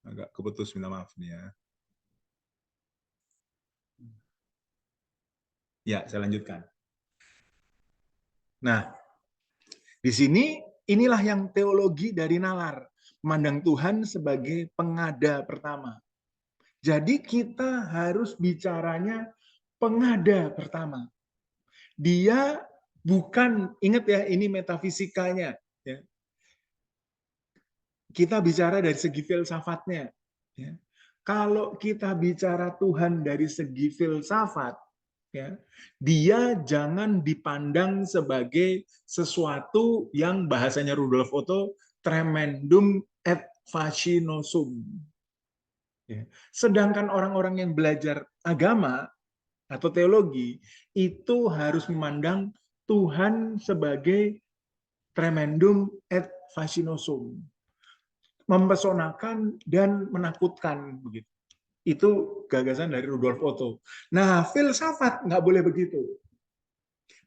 agak keputus, minta maaf nih ya. Ya, saya lanjutkan. Nah, di sini inilah yang teologi dari nalar, memandang Tuhan sebagai pengada pertama. Jadi kita harus bicaranya pengada pertama. Dia bukan, ingat ya, ini metafisikanya. Ya. Kita bicara dari segi filsafatnya. Ya. Kalau kita bicara Tuhan dari segi filsafat, ya, dia jangan dipandang sebagai sesuatu yang bahasanya Rudolf Otto tremendum et fascinosum. Ya. Sedangkan orang-orang yang belajar agama atau teologi itu harus memandang Tuhan sebagai tremendum et fascinosum, mempesonakan dan menakutkan begitu. Itu gagasan dari Rudolf Otto. Nah, filsafat nggak boleh begitu.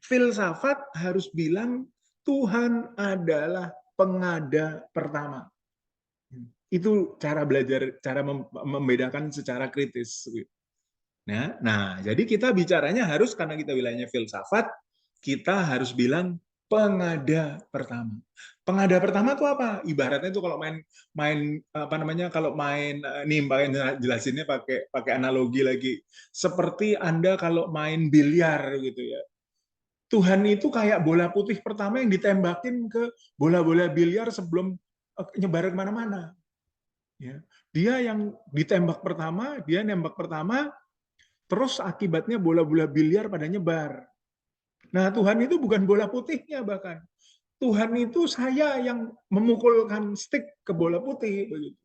Filsafat harus bilang Tuhan adalah pengada pertama. Itu cara belajar, cara membedakan secara kritis. Nah, jadi kita bicaranya harus, karena kita wilayahnya filsafat, kita harus bilang pengada pertama. Pengada pertama itu apa? Ibaratnya itu kalau main main apa namanya? Kalau main nih main jelasinnya pakai pakai analogi lagi. Seperti Anda kalau main biliar gitu ya. Tuhan itu kayak bola putih pertama yang ditembakin ke bola-bola biliar sebelum nyebar kemana-mana. Ya. Dia yang ditembak pertama, dia nembak pertama, terus akibatnya bola-bola biliar pada nyebar. Nah, Tuhan itu bukan bola putihnya bahkan. Tuhan itu saya yang memukulkan stick ke bola putih. Begitu.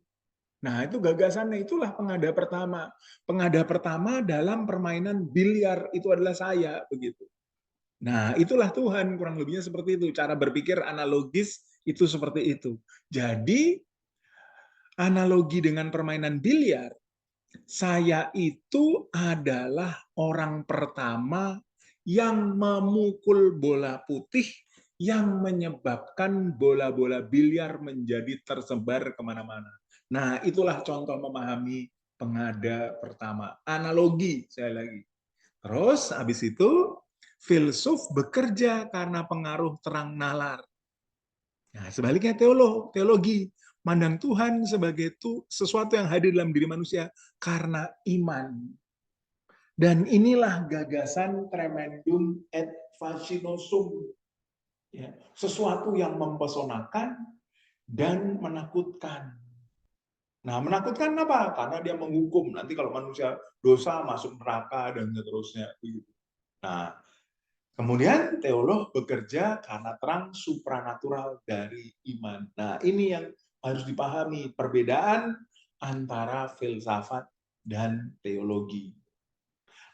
Nah, itu gagasannya. Itulah pengada pertama. Pengada pertama dalam permainan biliar itu adalah saya. Begitu. Nah, itulah Tuhan. Kurang lebihnya seperti itu. Cara berpikir analogis itu seperti itu. Jadi, analogi dengan permainan biliar, saya itu adalah orang pertama yang memukul bola putih yang menyebabkan bola-bola biliar menjadi tersebar kemana-mana. Nah, itulah contoh memahami pengada pertama. Analogi, saya lagi. Terus, habis itu, filsuf bekerja karena pengaruh terang nalar. Nah, sebaliknya teologi mandang Tuhan sebagai itu sesuatu yang hadir dalam diri manusia karena iman. Dan inilah gagasan tremendum et fascinosum. Ya, sesuatu yang mempesonakan dan menakutkan. Nah, menakutkan apa? Karena dia menghukum. Nanti kalau manusia dosa masuk neraka dan seterusnya. Nah, kemudian teolog bekerja karena terang supranatural dari iman. Nah, ini yang harus dipahami perbedaan antara filsafat dan teologi.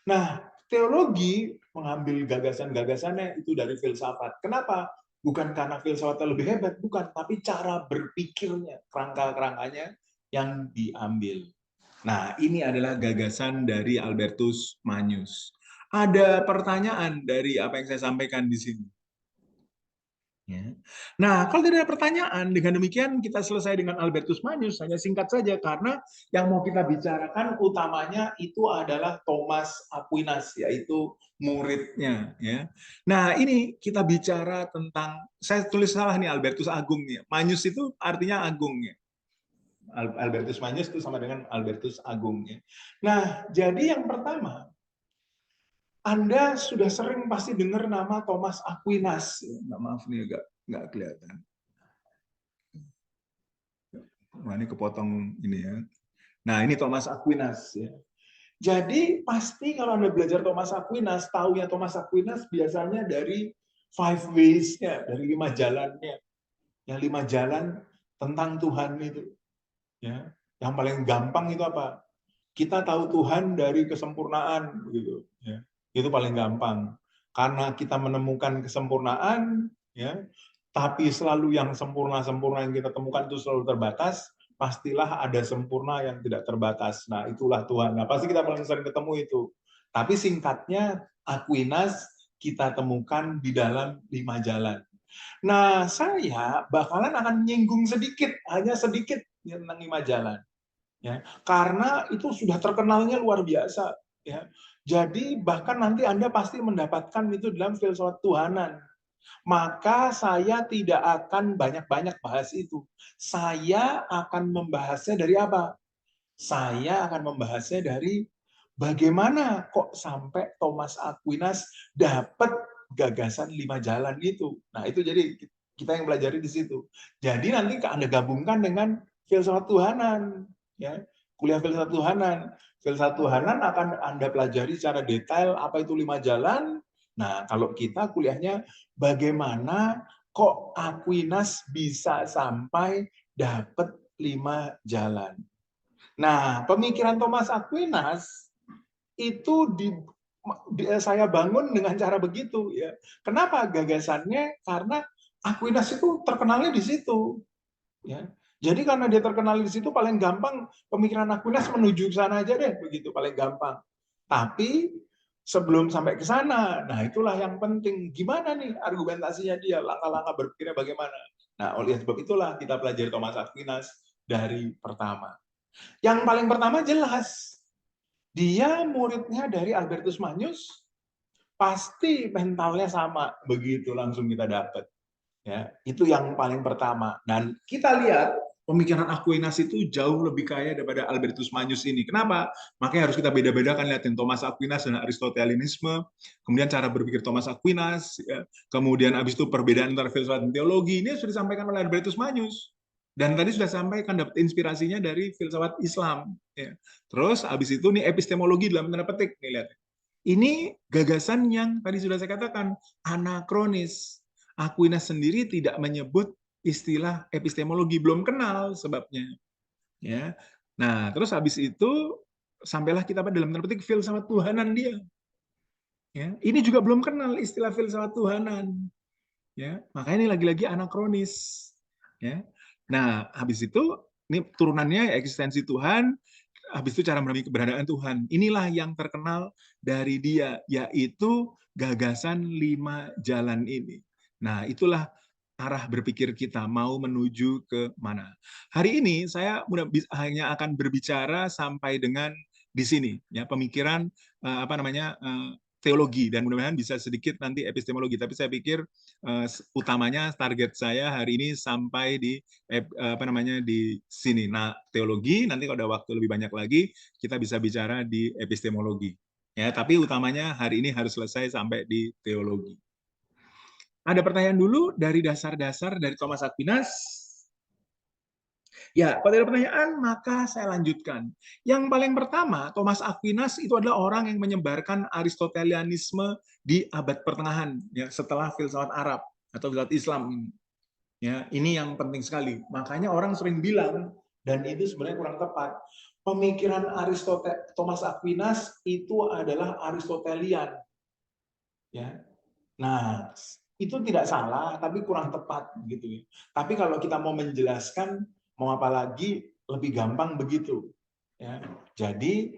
Nah, teologi mengambil gagasan-gagasannya itu dari filsafat. Kenapa? Bukan karena filsafatnya lebih hebat, bukan, tapi cara berpikirnya, kerangka-kerangkanya yang diambil. Nah, ini adalah gagasan dari Albertus Magnus. Ada pertanyaan dari apa yang saya sampaikan di sini. Ya. Nah, kalau tidak ada pertanyaan, dengan demikian kita selesai dengan Albertus Magnus. Hanya singkat saja, karena yang mau kita bicarakan utamanya itu adalah Thomas Aquinas, yaitu muridnya. Ya. Nah, ini kita bicara tentang, saya tulis salah nih, Albertus Agung. Ya. Magnus itu artinya agung. Ya. Albertus Magnus itu sama dengan Albertus Agung. Ya. Nah, jadi yang pertama, Anda sudah sering pasti dengar nama Thomas Aquinas. Ya, maaf nih agak nggak kelihatan. Nah, ini kepotong ini ya. Nah, ini Thomas Aquinas ya. Jadi pasti kalau Anda belajar Thomas Aquinas, tahunya Thomas Aquinas biasanya dari five ways-nya, dari 5 jalannya. Yang 5 jalan tentang Tuhan itu. Ya. Yang paling gampang itu apa? Kita tahu Tuhan dari kesempurnaan begitu ya. Itu paling gampang. Karena kita menemukan kesempurnaan ya, tapi selalu yang sempurna-sempurna yang kita temukan itu selalu terbatas, pastilah ada sempurna yang tidak terbatas. Nah, itulah Tuhan. Nah, pasti kita paling sering ketemu itu. Tapi singkatnya Aquinas kita temukan di dalam 5 jalan. Nah, saya bakalan akan nyinggung sedikit, hanya sedikit tentang 5 jalan. Ya, karena itu sudah terkenalnya luar biasa. Ya. Jadi bahkan nanti Anda pasti mendapatkan itu dalam filsafat Tuhanan. Maka saya tidak akan banyak-banyak bahas itu. Saya akan membahasnya dari apa? Saya akan membahasnya dari bagaimana kok sampai Thomas Aquinas dapat gagasan 5 jalan itu. Nah, itu jadi kita yang pelajari di situ. Jadi nanti Anda gabungkan dengan filsafat Tuhanan, ya. Kuliah filsafat Tuhanan. Filsafat Tuhanan akan Anda pelajari secara detail apa itu 5 jalan. Nah, kalau kita kuliahnya bagaimana kok Aquinas bisa sampai dapat 5 jalan. Nah, pemikiran Thomas Aquinas itu saya bangun dengan cara begitu ya. Kenapa gagasannya? Karena Aquinas itu terkenalnya di situ. Ya. Jadi karena dia terkenal di situ paling gampang pemikiran Aquinas menuju ke sana aja deh, begitu paling gampang. Tapi sebelum sampai ke sana, nah itulah yang penting. Gimana nih argumentasinya dia, langkah-langkah berpikirnya bagaimana? Nah, oleh sebab itulah kita pelajari Thomas Aquinas dari pertama. Yang paling pertama jelas, dia muridnya dari Albertus Magnus, pasti mentalnya sama, begitu langsung kita dapat. Ya, itu yang paling pertama. Dan kita lihat pemikiran Aquinas itu jauh lebih kaya daripada Albertus Magnus ini. Kenapa? Makanya harus kita beda-bedakan, lihatin Thomas Aquinas dan Aristotelianisme, kemudian cara berpikir Thomas Aquinas, ya. Kemudian habis itu perbedaan antara filsafat dan teologi, ini sudah disampaikan oleh Albertus Magnus. Dan tadi sudah sampaikan dapat inspirasinya dari filsafat Islam. Ya. Terus habis itu nih epistemologi dalam tanda petik, nih lihat. Ini gagasan yang tadi sudah saya katakan anakronis. Aquinas sendiri tidak menyebut istilah epistemologi, belum kenal sebabnya. Ya. Nah, terus habis itu sampailah kita pada dalam tanda petik filsafat Tuhanan dia. Ya. Ini juga belum kenal istilah filsafat Tuhanan. Ya. Makanya ini lagi-lagi anakronis. Ya. Nah, habis itu ini turunannya eksistensi Tuhan, habis itu cara memahami keberadaan Tuhan. Inilah yang terkenal dari dia, yaitu gagasan 5 jalan ini. Nah, itulah arah berpikir kita mau menuju ke mana. Hari ini saya hanya akan berbicara sampai dengan di sini, ya, pemikiran apa namanya teologi, dan mudah-mudahan bisa sedikit nanti epistemologi. Tapi saya pikir utamanya target saya hari ini sampai di apa namanya di sini. Nah, teologi nanti kalau ada waktu lebih banyak lagi kita bisa bicara di epistemologi. Ya, tapi utamanya hari ini harus selesai sampai di teologi. Ada pertanyaan dulu dari dasar-dasar dari Thomas Aquinas. Ya, kalau ada pertanyaan, maka saya lanjutkan. Yang paling pertama, Thomas Aquinas itu adalah orang yang menyebarkan Aristotelianisme di abad pertengahan, ya, setelah filsafat Arab atau filsafat Islam ini. Ya, ini yang penting sekali. Makanya orang sering bilang, dan itu sebenarnya kurang tepat, pemikiran Thomas Aquinas itu adalah Aristotelian. Ya, nah, itu tidak salah, tapi kurang tepat gitu. Tapi kalau kita mau menjelaskan, mau apa lagi, lebih gampang begitu. Ya, jadi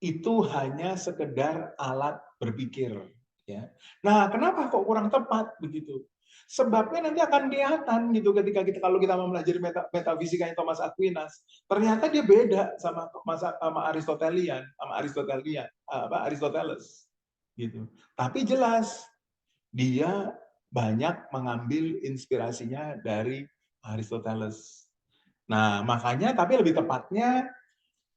itu hanya sekedar alat berpikir. Ya. Nah, kenapa kok kurang tepat begitu? Sebabnya nanti akan kelihatan gitu ketika kita kalau kita mau belajar metafisikanya Thomas Aquinas, ternyata dia beda sama Aristoteles gitu. Tapi jelas dia banyak mengambil inspirasinya dari Aristoteles. Nah, makanya tapi lebih tepatnya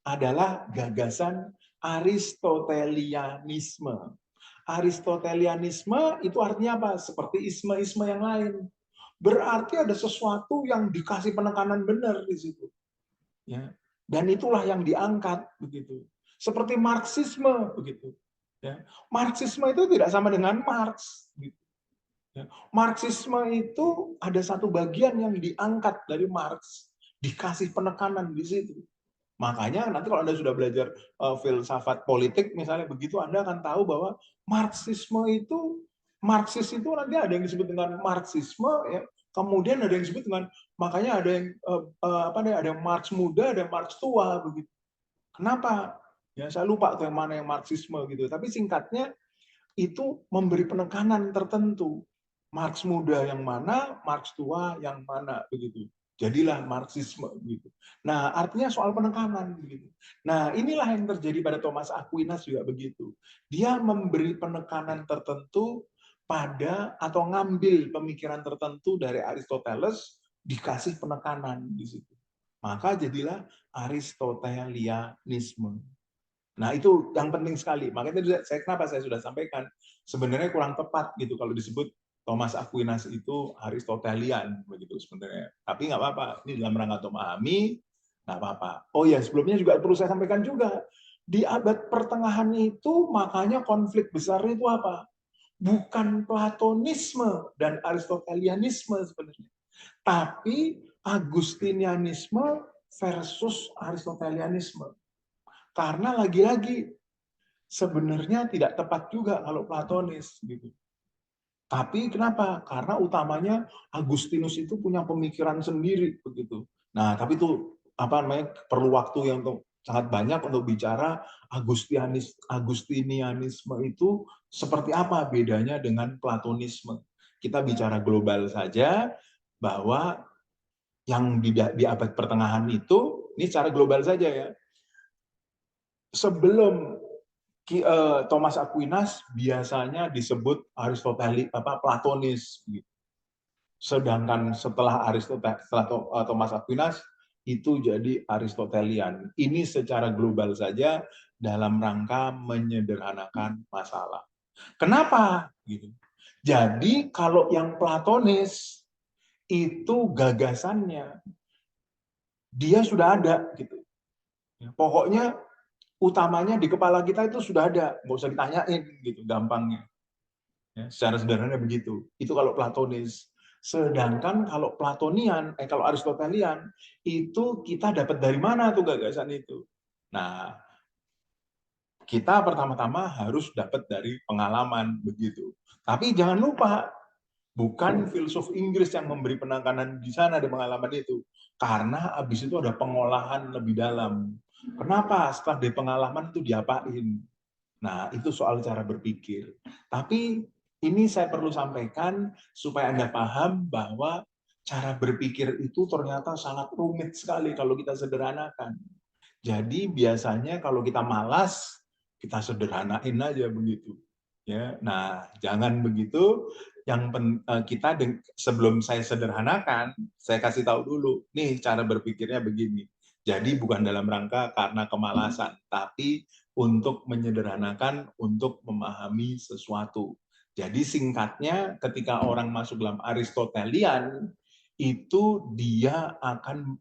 adalah gagasan Aristotelianisme. Aristotelianisme itu artinya apa? Seperti isme-isme yang lain. Berarti ada sesuatu yang dikasih penekanan benar di situ. Ya. Dan itulah yang diangkat begitu. Seperti Marxisme begitu. Ya. Marxisme itu tidak sama dengan Marx. Gitu. Ya. Marxisme itu ada satu bagian yang diangkat dari Marx, dikasih penekanan di situ. Makanya nanti kalau Anda sudah belajar filsafat politik misalnya begitu, Anda akan tahu bahwa Marxisme itu Marxis itu nanti ada yang disebut dengan Marxisme, ya. Kemudian ada yang disebut dengan, makanya ada yang ada yang Marx muda, ada yang Marx tua begitu. Kenapa? Ya saya lupa tuh yang mana yang Marxisme gitu. Tapi singkatnya itu memberi penekanan tertentu. Marx muda yang mana, Marx tua yang mana begitu. Jadilah Marxisme gitu. Nah, artinya soal penekanan begitu. Nah, inilah yang terjadi pada Thomas Aquinas juga begitu. Dia memberi penekanan tertentu pada atau ngambil pemikiran tertentu dari Aristoteles, dikasih penekanan di situ. Maka jadilah Aristotelianisme. Nah, itu yang penting sekali. Makanya kenapa saya sudah sampaikan, sebenarnya kurang tepat gitu kalau disebut Thomas Aquinas itu Aristotelian begitu sebenarnya. Tapi nggak apa-apa, ini dalam rangka untuk memahami, nggak apa-apa. Oh ya, sebelumnya juga perlu saya sampaikan juga, di abad pertengahan itu makanya konflik besar itu apa? Bukan Platonisme dan Aristotelianisme sebenarnya, tapi Agustinianisme versus Aristotelianisme. Karena lagi-lagi sebenarnya tidak tepat juga kalau Platonis gitu. Tapi kenapa? Karena utamanya Agustinus itu punya pemikiran sendiri begitu. Nah, tapi itu apa namanya perlu waktu yang sangat banyak untuk bicara Agustinianisme itu seperti apa bedanya dengan Platonisme. Kita bicara global saja bahwa yang di abad pertengahan itu, ini secara global saja ya, sebelum Thomas Aquinas biasanya disebut Aristotelis Platonis. Sedangkan setelah Thomas Aquinas itu jadi Aristotelian. Ini secara global saja dalam rangka menyederhanakan masalah. Kenapa? Gitu. Jadi kalau yang Platonis itu gagasannya dia sudah ada gitu. Pokoknya utamanya di kepala kita itu sudah ada, nggak usah ditanyain gitu, gampangnya. Ya, secara sederhana begitu. Itu kalau Platonis. Sedangkan kalau kalau Aristotelian, itu kita dapat dari mana tuh gagasan itu? Nah, kita pertama-tama harus dapat dari pengalaman begitu. Tapi jangan lupa, bukan filsuf Inggris yang memberi penekanan di sana di pengalaman itu. Karena habis itu ada pengolahan lebih dalam. Kenapa? Setelah di pengalaman itu diapain? Nah, itu soal cara berpikir. Tapi ini saya perlu sampaikan supaya Anda paham bahwa cara berpikir itu ternyata sangat rumit sekali kalau kita sederhanakan. Jadi biasanya kalau kita malas, kita sederhanain aja begitu. Ya, nah jangan begitu. Kita sebelum saya sederhanakan, saya kasih tahu dulu. Nih cara berpikirnya begini. Jadi bukan dalam rangka karena kemalasan, tapi untuk menyederhanakan, untuk memahami sesuatu. Jadi singkatnya, ketika orang masuk dalam Aristotelian, itu dia akan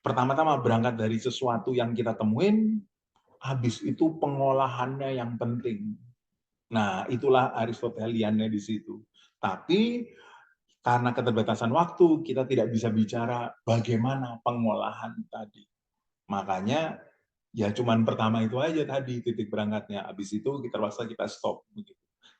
pertama-tama berangkat dari sesuatu yang kita temuin, habis itu pengolahannya yang penting. Nah, itulah Aristoteliannya di situ. Tapi karena keterbatasan waktu, kita tidak bisa bicara bagaimana pengolahan tadi. Makanya ya cuman pertama itu aja tadi titik berangkatnya. Habis itu kita stop begitu.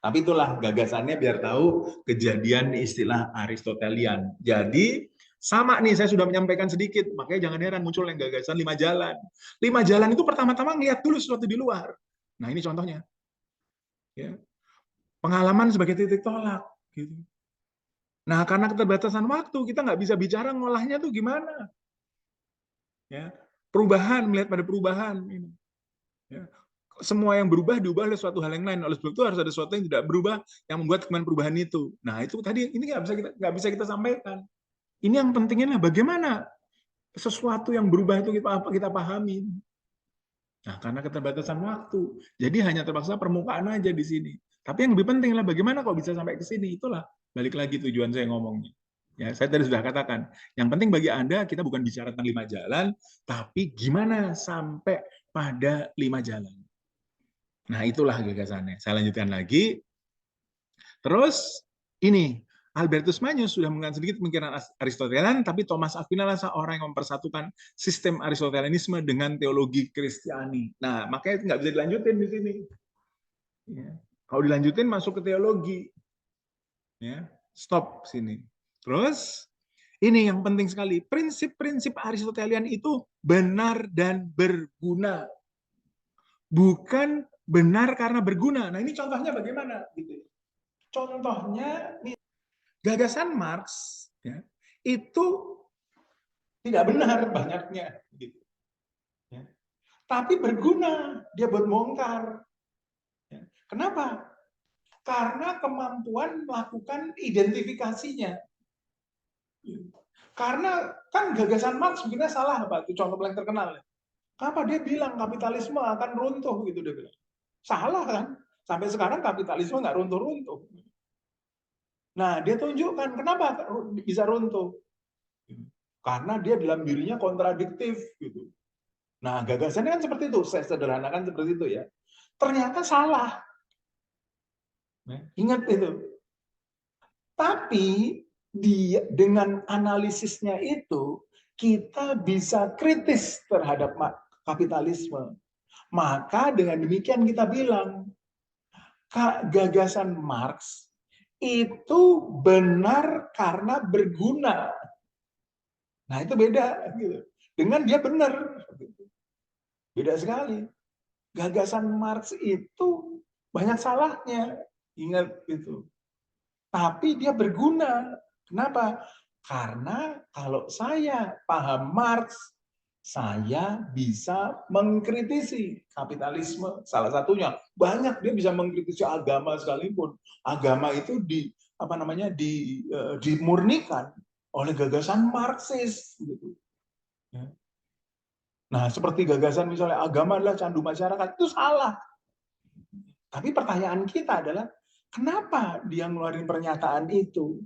Tapi itulah gagasannya biar tahu kejadian istilah Aristotelian. Jadi sama nih saya sudah menyampaikan sedikit, makanya jangan heran muncul yang gagasan 5 jalan. 5 jalan itu pertama-tama ngeliat dulu sesuatu di luar. Nah ini contohnya. Ya. Pengalaman sebagai titik tolak. Gitu. Nah karena keterbatasan waktu kita nggak bisa bicara ngolahnya tuh gimana. Ya. Perubahan, melihat pada perubahan. Ya. Semua yang berubah diubah oleh suatu hal yang lain. Oleh sebab itu harus ada sesuatu yang tidak berubah yang membuat kemudian perubahan itu. Nah itu tadi ini nggak bisa kita sampaikan. Ini yang pentingnya bagaimana sesuatu yang berubah itu kita pahami. Nah karena keterbatasan waktu, jadi hanya terpaksa permukaan aja di sini. Tapi yang lebih penting lah bagaimana kok bisa sampai ke sini. Itulah balik lagi tujuan saya ngomongnya. Ya, saya tadi sudah katakan, yang penting bagi Anda kita bukan bicara tentang 5 jalan, tapi gimana sampai pada 5 jalan. Nah, itulah gagasannya. Saya lanjutkan lagi. Terus, ini, Albertus Magnus sudah mengatakan sedikit pemikiran Aristotelian, tapi Thomas Aquinas adalah orang yang mempersatukan sistem Aristotelianisme dengan teologi Kristiani. Nah, makanya nggak bisa dilanjutin di sini. Ya. Kalau dilanjutin masuk ke teologi. Ya, stop sini. Terus, ini yang penting sekali. Prinsip-prinsip Aristotelian itu benar dan berguna. Bukan benar karena berguna. Nah ini contohnya bagaimana? Gitu. Contohnya gagasan Marx ya, itu tidak benar banyaknya, gitu. Ya. Tapi berguna dia buat bongkar. Ya. Kenapa? Karena kemampuan melakukan identifikasinya. Ya. Karena kan gagasan Marx sebenarnya salah, Pak. Itu contoh paling terkenal. Kenapa dia bilang kapitalisme akan runtuh gitu dia bilang. Salah kan? Sampai sekarang kapitalisme nggak runtuh-runtuh. Nah, dia tunjukkan kenapa bisa runtuh. Karena dia dalam dirinya kontradiktif gitu. Nah, gagasannya kan seperti itu, saya sederhanakan seperti itu ya. Ternyata salah. Ingat itu. Tapi dengan analisisnya itu kita bisa kritis terhadap kapitalisme. Maka dengan demikian kita bilang gagasan Marx itu benar karena berguna. Nah itu beda gitu. Dengan dia benar. Beda sekali. Gagasan Marx itu banyak salahnya. Ingat itu. Tapi dia berguna. Kenapa? Karena kalau saya paham Marx, saya bisa mengkritisi kapitalisme. Salah satunya, banyak dia bisa mengkritisi agama sekalipun. Agama itu dimurnikan oleh gagasan Marxis gitu. Ya. Nah, seperti gagasan misalnya agama adalah candu masyarakat, itu salah. Tapi pertanyaan kita adalah, kenapa dia ngeluarin pernyataan itu?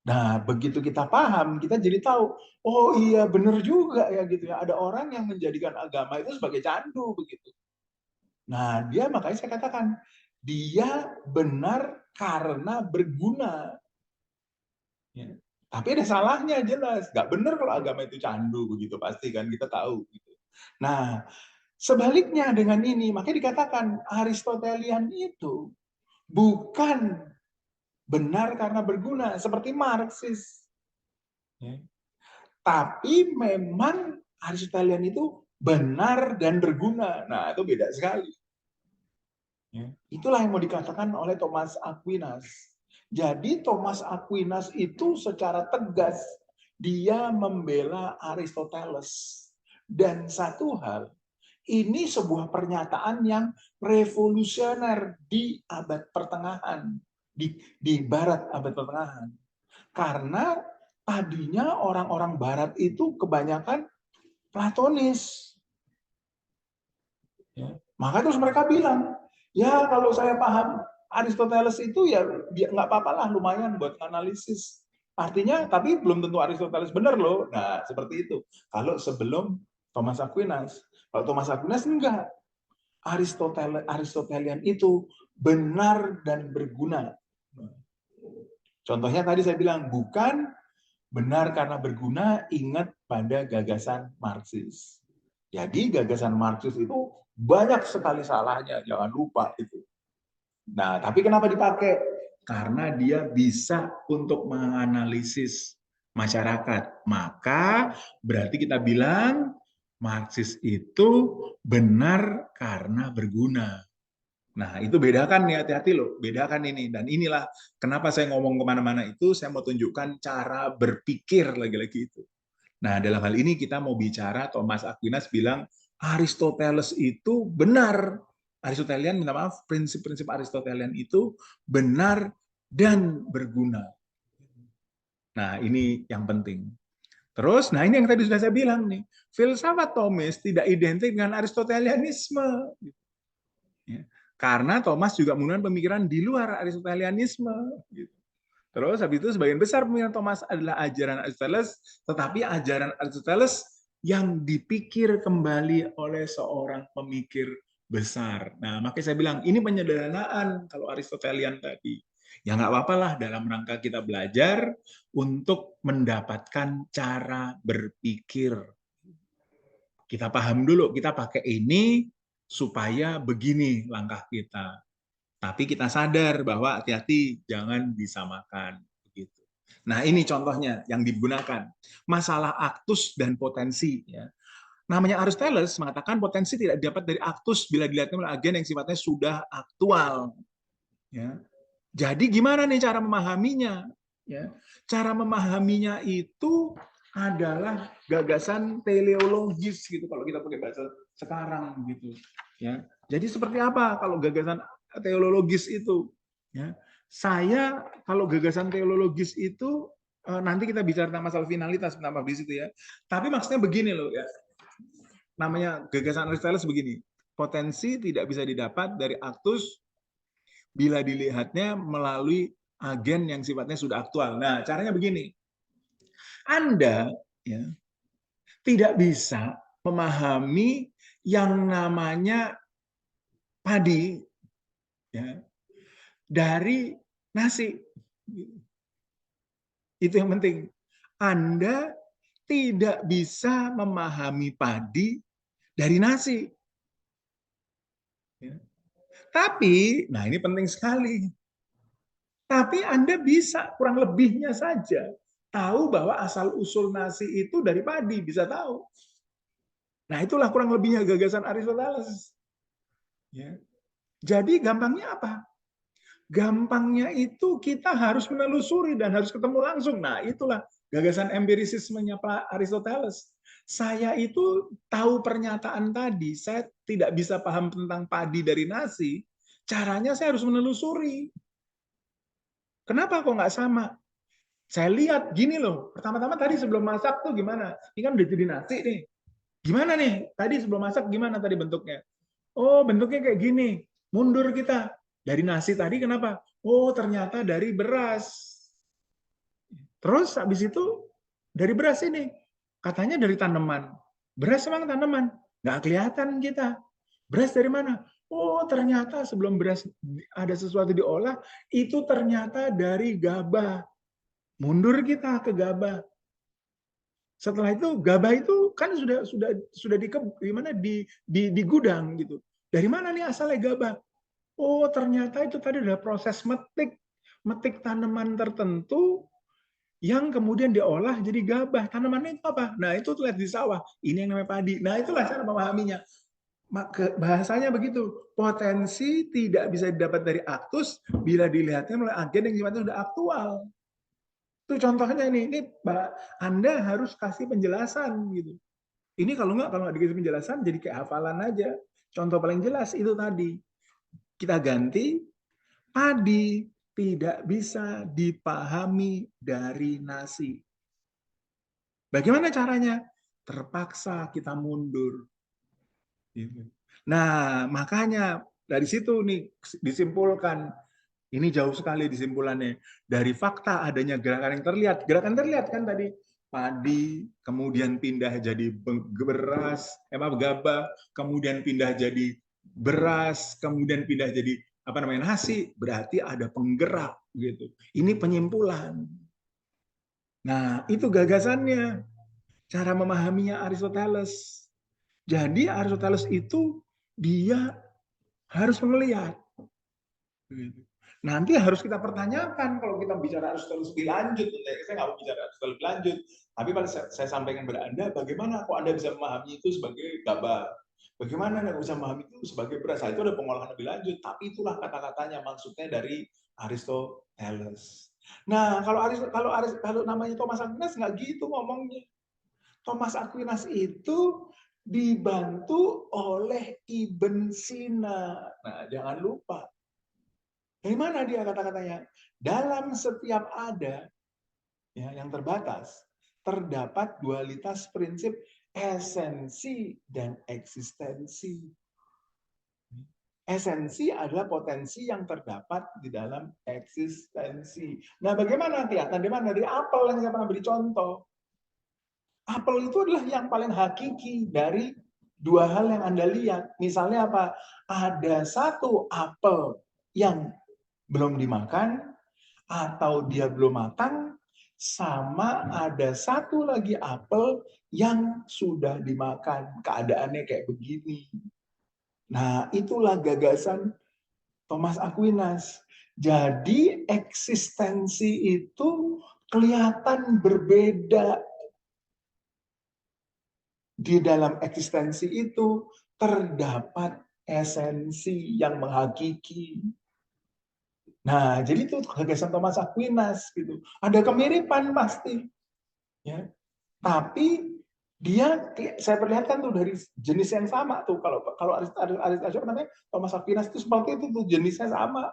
Nah, begitu kita paham, kita jadi tahu, oh iya benar juga ya gitu ya. Ada orang yang menjadikan agama itu sebagai candu begitu. Nah, makanya saya katakan, dia benar karena berguna. Ya. Tapi ada salahnya jelas, nggak benar kalau agama itu candu begitu pasti kan kita tahu. Gitu. Nah, sebaliknya dengan ini, makanya dikatakan Aristotelian itu bukan benar karena berguna seperti Marxis. Ya. Tapi memang Aristotelian itu benar dan berguna. Nah, itu beda sekali. Ya. Itulah yang mau dikatakan oleh Thomas Aquinas. Jadi Thomas Aquinas itu secara tegas dia membela Aristoteles. Dan satu hal, ini sebuah pernyataan yang revolusioner di abad pertengahan, di barat abad pertengahan. Karena tadinya orang-orang barat itu kebanyakan Platonis. Ya. Maka terus mereka bilang, ya kalau saya paham Aristoteles itu ya nggak apa-apa lah, lumayan buat analisis. Artinya, tapi belum tentu Aristoteles benar loh. Nah, seperti itu. Kalau sebelum Thomas Aquinas. Kalau Thomas Aquinas enggak. Aristotelian itu benar dan berguna. Contohnya tadi saya bilang, bukan benar karena berguna, ingat pada gagasan Marxis. Jadi gagasan Marxis itu banyak sekali salahnya, jangan lupa itu. Nah, tapi kenapa dipakai? Karena dia bisa untuk menganalisis masyarakat. Maka berarti kita bilang Marxis itu benar karena berguna. Nah, itu bedakan nih, hati-hati loh. Bedakan ini. Dan inilah kenapa saya ngomong kemana-mana itu, saya mau tunjukkan cara berpikir lagi-lagi itu. Nah, dalam hal ini kita mau bicara, Thomas Aquinas bilang, Aristoteles itu benar. Aristotelian, minta maaf, prinsip-prinsip Aristotelian itu benar dan berguna. Nah, ini yang penting. Terus, nah ini yang tadi sudah saya bilang nih, filsafat Thomas tidak identik dengan Aristotelianisme. Ya. Karena Thomas juga menggunakan pemikiran di luar Aristotelianisme. Gitu. Terus habis itu sebagian besar pemikiran Thomas adalah ajaran Aristoteles, tetapi ajaran Aristoteles yang dipikir kembali oleh seorang pemikir besar. Nah, makanya saya bilang ini penyederhanaan kalau Aristotelian tadi. Ya nggak apa-apa lah dalam rangka kita belajar untuk mendapatkan cara berpikir. Kita paham dulu, kita pakai ini supaya begini langkah kita. Tapi kita sadar bahwa hati-hati jangan disamakan. Begitu. Nah ini contohnya yang digunakan. Masalah aktus dan potensi. Ya. Namanya Aristoteles mengatakan potensi tidak didapat dari aktus bila dilihat oleh agen yang sifatnya sudah aktual. Ya. Jadi gimana nih cara memahaminya? Ya. Cara memahaminya itu adalah gagasan teleologis gitu kalau kita pakai bahasa sekarang gitu. Ya. Jadi seperti apa kalau gagasan teologis itu? Ya. Saya kalau gagasan teologis itu nanti kita bicara tentang masalah finalitas menambah di situ ya. Tapi maksudnya begini loh ya. Namanya gagasan Aristoteles begini. Potensi tidak bisa didapat dari aktus bila dilihatnya melalui agen yang sifatnya sudah aktual. Nah, caranya begini. Anda ya, tidak bisa memahami yang namanya padi ya, dari nasi. Itu yang penting. Anda tidak bisa memahami padi dari nasi. Ya. Tapi, nah ini penting sekali. Tapi Anda bisa kurang lebihnya saja tahu bahwa asal-usul nasi itu dari padi, bisa tahu. Nah itulah kurang lebihnya gagasan Aristoteles. Ya. Jadi gampangnya apa? Gampangnya itu kita harus menelusuri dan harus ketemu langsung. Nah itulah gagasan empirisismenya Pak Aristoteles. Saya itu tahu pernyataan tadi, saya tidak bisa paham tentang padi dari nasi, caranya saya harus menelusuri. Kenapa kok nggak sama? Saya lihat gini loh, pertama-tama tadi sebelum masak tuh gimana? Ini kan udah jadi nasi nih. Gimana nih? Tadi sebelum masak gimana tadi bentuknya? Oh, bentuknya kayak gini. Mundur kita. Dari nasi tadi kenapa? Oh, ternyata dari beras. Terus habis itu dari beras ini. Katanya dari tanaman. Beras emang tanaman. Nggak kelihatan kita. Beras dari mana? Oh, ternyata sebelum beras ada sesuatu diolah, itu ternyata dari gabah. Mundur kita ke gabah. Setelah itu gabah itu kan sudah di mana di gudang gitu. Dari mana nih asalnya gabah? Oh, ternyata itu tadi adalah proses metik tanaman tertentu yang kemudian diolah jadi gabah. Tanamannya itu apa? Nah, itu lihat di sawah. Ini yang namanya padi. Nah, itulah cara memahaminya. Bahasanya begitu. Potensi tidak bisa didapat dari aktus bila dilihatnya oleh agen yang sifatnya sudah aktual. Itu contohnya ini Anda harus kasih penjelasan gitu. Ini kalau nggak dikasih penjelasan jadi kayak hafalan aja. Contoh paling jelas itu tadi. Kita ganti padi tidak bisa dipahami dari nasi. Bagaimana caranya? Terpaksa kita mundur. Nah, makanya dari situ nih disimpulkan. Ini jauh sekali disimpulannya. Dari fakta adanya gerakan yang terlihat. Gerakan terlihat kan tadi. Padi, kemudian pindah jadi beras, gabah, kemudian pindah jadi beras, kemudian pindah jadi nasi. Berarti ada penggerak gitu. Ini penyimpulan. Nah, itu gagasannya. Cara memahaminya Aristoteles. Jadi Aristoteles itu dia harus melihat. Nanti harus kita pertanyakan kalau kita bicara Aristoteles lebih lanjut. Saya nggak mau bicara Aristoteles lebih lanjut. Tapi pada saya sampaikan kepada Anda, bagaimana kok Anda bisa memahami itu sebagai gabah? Bagaimana Anda bisa memahami itu sebagai beras? Itu ada pengolahan lebih lanjut. Tapi itulah kata-katanya, maksudnya dari Aristoteles. Nah, kalau namanya Thomas Aquinas nggak gitu ngomongnya. Thomas Aquinas itu dibantu oleh Ibn Sina. Nah, jangan lupa. Dari mana dia kata-katanya? Dalam setiap ada yang terbatas, terdapat dualitas prinsip esensi dan eksistensi. Esensi adalah potensi yang terdapat di dalam eksistensi. Nah, bagaimana kelihatan? Di mana? Dari apel yang saya pernah beri contoh. Apel itu adalah yang paling hakiki dari dua hal yang Anda lihat. Misalnya apa? Ada satu apel yang belum dimakan, atau dia belum matang, sama ada satu lagi apel yang sudah dimakan. Keadaannya kayak begini. Nah, itulah gagasan Thomas Aquinas. Jadi eksistensi itu kelihatan berbeda. Di dalam eksistensi itu terdapat esensi yang menghakiki. Nah, jadi itu gagasan Thomas Aquinas gitu. Ada kemiripan pasti. Ya. Tapi dia saya perlihatkan tuh dari jenis yang sama tuh. Kalau Aristoteles namanya Thomas Aquinas itu seperti itu tuh jenisnya sama.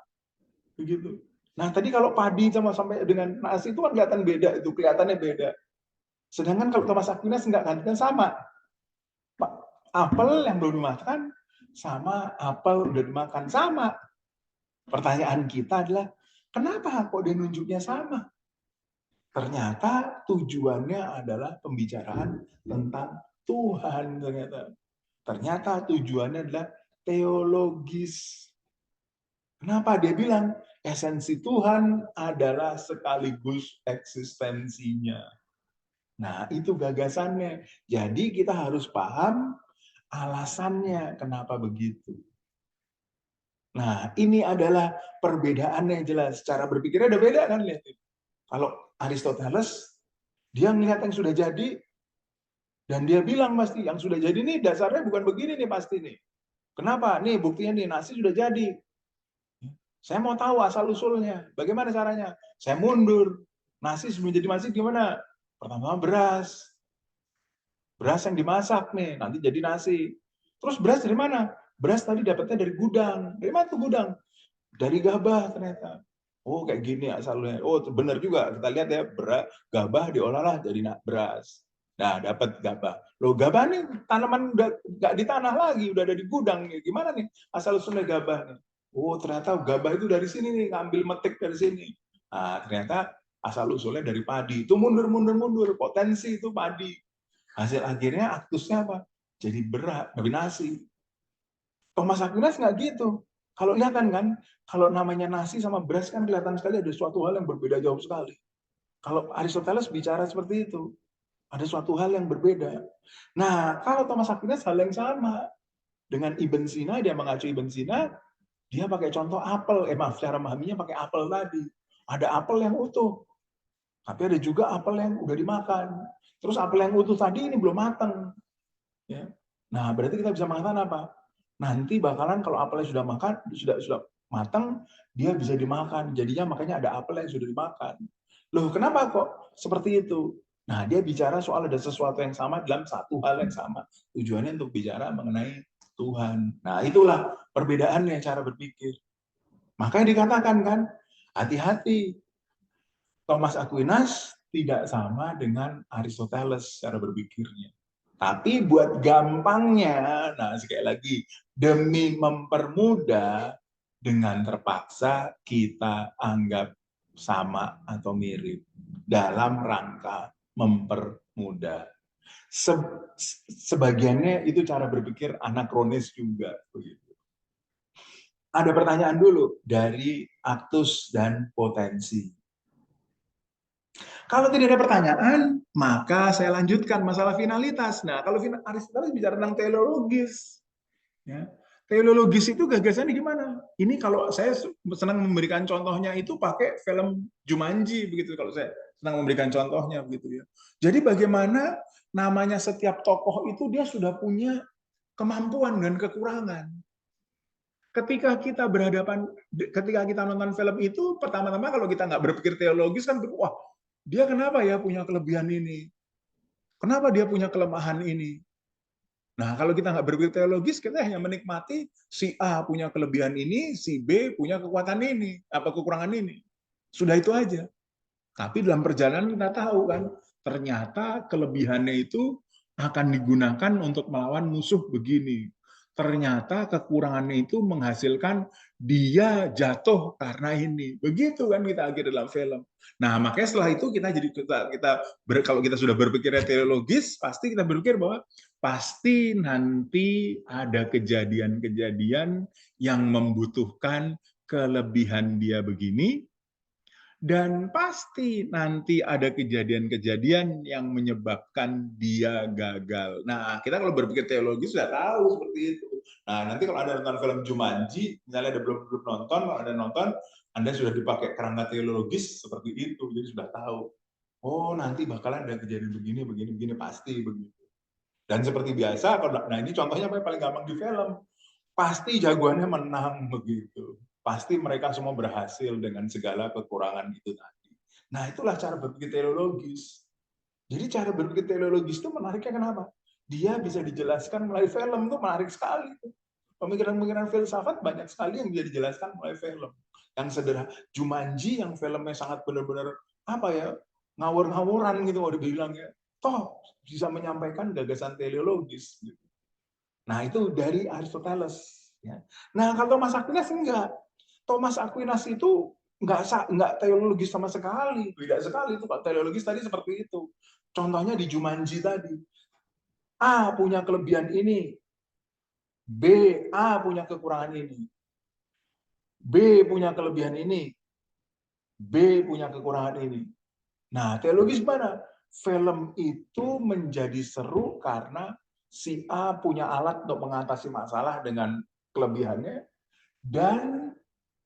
Begitu. Nah, tadi kalau padi sampai dengan nasi itu kan kelihatan beda, itu kelihatannya beda. Sedangkan kalau Thomas Aquinas enggak kan sama. Apel yang belum dimakan sama apel udah dimakan sama. Pertanyaan kita adalah, kenapa kok dia nunjuknya sama? Ternyata tujuannya adalah pembicaraan tentang Tuhan. Ternyata tujuannya adalah teologis. Kenapa dia bilang esensi Tuhan adalah sekaligus eksistensinya? Nah, itu gagasannya. Jadi kita harus paham alasannya kenapa begitu. Nah, ini adalah perbedaannya yang jelas. Cara berpikirnya udah beda kan, lihat. Kalau Aristoteles, dia melihat yang sudah jadi, dan dia bilang pasti, yang sudah jadi nih dasarnya bukan begini nih pasti nih. Kenapa? Nih buktinya nih, nasi sudah jadi. Saya mau tahu asal-usulnya. Bagaimana caranya? Saya mundur. Nasi sebelum jadi nasi gimana? Pertama beras. Beras yang dimasak nih, nanti jadi nasi. Terus beras dari mana? Beras tadi dapatnya dari gudang. Dari mana tuh gudang? Dari gabah ternyata. Oh kayak gini asalnya. Oh benar juga. Kita lihat ya, gabah diolahlah jadi beras. Nah dapat gabah. Loh gabah nih tanaman udah nggak di tanah lagi, udah ada di gudang. Gimana nih asal usulnya gabah nih? Oh ternyata gabah itu dari sini nih, ngambil metik dari sini. Nah ternyata asal usulnya dari padi. Itu mundur. Potensi itu padi. Hasil akhirnya aktusnya apa? Jadi beras, nasi. Thomas Aquinas nggak gitu. Kalau lihat kan, kalau namanya nasi sama beras kan kelihatan sekali ada suatu hal yang berbeda jauh sekali. Kalau Aristoteles bicara seperti itu, ada suatu hal yang berbeda. Nah, kalau Thomas Aquinas hal yang sama. Dengan Ibn Sina, dia mengacu Ibn Sina, dia pakai contoh apel. Maaf, cara memahaminya pakai apel tadi. Ada apel yang utuh, tapi ada juga apel yang udah dimakan. Terus apel yang utuh tadi ini belum matang. Ya. Nah, berarti kita bisa mengatakan apa? Nanti bakalan kalau apelnya sudah makan, sudah matang, dia bisa dimakan. Jadinya makanya ada apel yang sudah dimakan. Loh, kenapa kok seperti itu? Nah, dia bicara soal ada sesuatu yang sama dalam satu hal yang sama. Tujuannya untuk bicara mengenai Tuhan. Nah, itulah perbedaannya cara berpikir. Makanya dikatakan kan, hati-hati. Thomas Aquinas tidak sama dengan Aristoteles cara berpikirnya. Tapi buat gampangnya, nah sekali lagi, demi mempermudah, dengan terpaksa kita anggap sama atau mirip dalam rangka mempermudah. Sebagiannya itu cara berpikir anakronis juga. Ada pertanyaan dulu dari aktus dan potensi. Kalau tidak ada pertanyaan, maka saya lanjutkan masalah finalitas. Nah, kalau Aristoteles bicara tentang teleologis, ya, teleologis itu gagasannya gimana? Ini kalau saya senang memberikan contohnya itu pakai film Jumanji, begitu kalau saya senang memberikan contohnya, begitu ya. Jadi bagaimana namanya setiap tokoh itu dia sudah punya kemampuan dan kekurangan. Ketika kita nonton film itu, pertama-tama kalau kita nggak berpikir teologis kan, wah dia kenapa ya punya kelebihan ini? Kenapa dia punya kelemahan ini? Nah, kalau kita nggak berpikir teologis, kita hanya menikmati si A punya kelebihan ini, si B punya kekuatan ini, apa kekurangan ini. Sudah itu aja. Tapi dalam perjalanan kita tahu kan, ternyata kelebihannya itu akan digunakan untuk melawan musuh begini. Ternyata kekurangannya itu menghasilkan dia jatuh karena ini. Begitu kan kita akhir dalam film. Nah, makanya setelah itu kalau kita sudah berpikir teologis, pasti kita berpikir bahwa pasti nanti ada kejadian-kejadian yang membutuhkan kelebihan dia begini, dan pasti nanti ada kejadian-kejadian yang menyebabkan dia gagal. Nah, kita kalau berpikir teologi sudah tahu seperti itu. Nah, nanti kalau Anda nonton film Jumanji, misalnya ada belum nonton, kalau Anda nonton, Anda sudah dipakai kerangka teologis seperti itu, jadi sudah tahu. Oh, nanti bakalan ada kejadian begini, pasti begitu. Dan seperti biasa, nah ini contohnya paling gampang di film, pasti jagoannya menang begitu. Pasti mereka semua berhasil dengan segala kekurangan itu tadi. Nah, itulah cara berpikir teologis. Jadi cara berpikir teologis itu menariknya kenapa? Dia bisa dijelaskan melalui film, itu menarik sekali. Pemikiran-pemikiran filsafat banyak sekali yang bisa dijelaskan melalui film. Yang sederhana, Jumanji yang filmnya sangat benar-benar apa ya, ngawur-ngawuran gitu mau dibilang ya. Toh bisa menyampaikan gagasan teleologis. Gitu. Nah, itu dari Aristoteles. Ya. Nah, kalau Thomas Aquinas enggak. Thomas Aquinas itu enggak teologis sama sekali. Beda sekali itu Pak. Teologis tadi seperti itu. Contohnya di Jumanji tadi. A punya kelebihan ini. A punya kekurangan ini. B punya kelebihan ini. B punya kekurangan ini. Nah, teologis mana? Film itu menjadi seru karena si A punya alat untuk mengatasi masalah dengan kelebihannya, dan